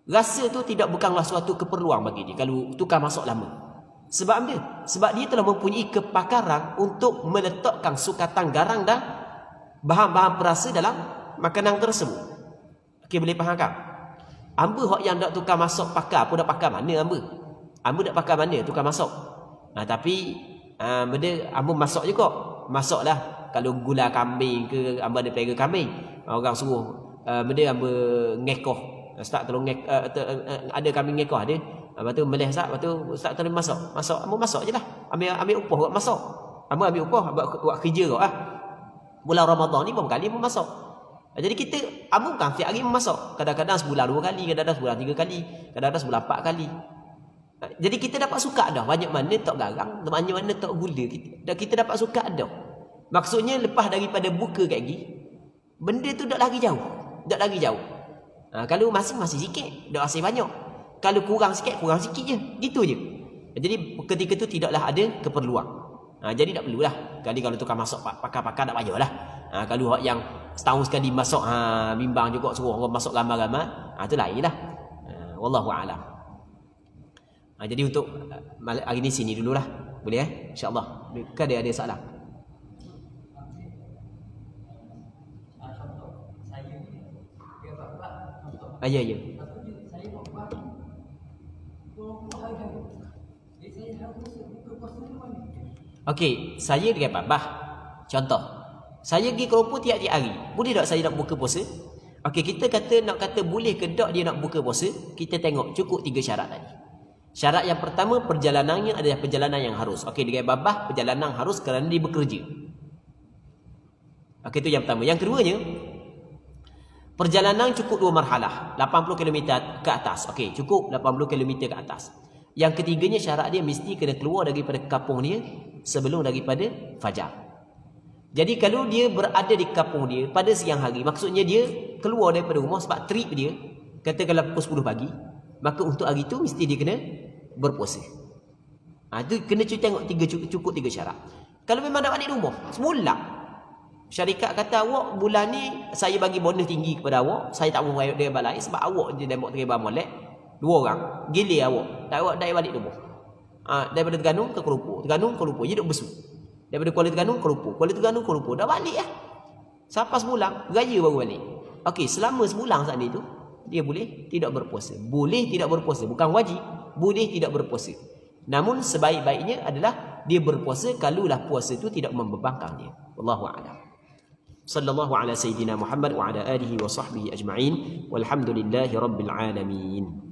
rasa tu bukanlah suatu keperluan bagi dia kalau tukar masuk lama. Sebab apa? Sebab dia telah mempunyai kepakaran untuk meletakkan sukatan garang dan bahan-bahan perasa dalam makanan tersebut. Okey, boleh faham tak? Amba hak yang dak tukar masuk pakar pun dak pakar mana amba? Amba dak pakar mana tukar masuk. Tapi benda amba masuk juga. Masuklah kalau gula kambing ke amba ada pera kambing. Orang suruh benda amba ngekoh. Ustaz tolong ada kambing ngekoh ada. Lepas tu meleh sat, lepas tu ustaz tolong masak. Amba masak jelah. Ambil upah buat masak. Amba ambil upah buat kerja kau Bulan Ramadan ni berapa kali amba masak. Jadi amba bukan setiap hari memasak. Kadang-kadang sebulan 2 kali, kadang-kadang sebulan 3 kali, kadang-kadang sebulan 4 kali. Jadi kita dapat suka dah. Banyak mana tak garang, banyak mana tak gula. Kita dapat suka dah. Maksudnya lepas daripada buka kat gigi, benda tu tak lagi jauh. Tak lagi jauh. Kalau masih sikit, dah masih banyak. Kalau kurang sikit je. Gitu je. Jadi ketika tu tidaklah ada keperluan. Jadi tak perlulah. Kali kalau tukar masuk pakar-pakar tak payahlah. Kalau yang setahun sekali masuk bimbang juga suruh orang masuk ramai-ramai, tu lainlah. Wallahu a'lam. Jadi untuk hari ni sini dululah. Boleh insya-Allah. Kan ada soalan. Ya. Okey, saya dengan babah. Contoh. Saya pergi keropok tiap-tiap hari. Boleh tak saya nak buka puasa? Okey, kita nak kata boleh ke tak dia nak buka puasa? Kita tengok cukup 3 syarat tadi. Syarat yang pertama, perjalanannya adalah perjalanan yang harus. Okey, dengan babah perjalanan harus kerana dia bekerja. Okey, itu yang pertama. Yang keduanya, perjalanan cukup 2 marhalah, 80 km ke atas. Okey, cukup 80 km ke atas. Yang ketiganya syarat dia mesti kena keluar daripada kampung dia sebelum daripada fajar. Jadi kalau dia berada di kampung dia pada siang hari, maksudnya dia keluar daripada rumah sebab trip dia, katakanlah pukul 10 pagi, maka untuk hari itu mesti dia kena berpuasa. Itu kena tengok cukup 3 syarat. Kalau memang dah balik rumah semula, syarikat kata awak bulan ni saya bagi bonus tinggi kepada awak, saya tak mau bayar dia balai sebab awak je demo terima molek 2 orang, gile awak balik rumah. Daripada Terengganu ke Kelupur, je duk besu. Daripada Kuala Terengganu ke Kelupur, dah balik Sampai sebulan, raya baru balik. Okey, selama sebulan saat itu dia boleh tidak berpuasa. Boleh tidak berpuasa, bukan wajib. Boleh tidak berpuasa. Namun sebaik-baiknya adalah dia berpuasa kalaulah puasa itu tidak membebankan dia. Wallahu a'lam. Sallallahu ala sayyidina Muhammad wa ala alihi wa sahbihi ajma'in. Walhamdulillahi rabbil alamin.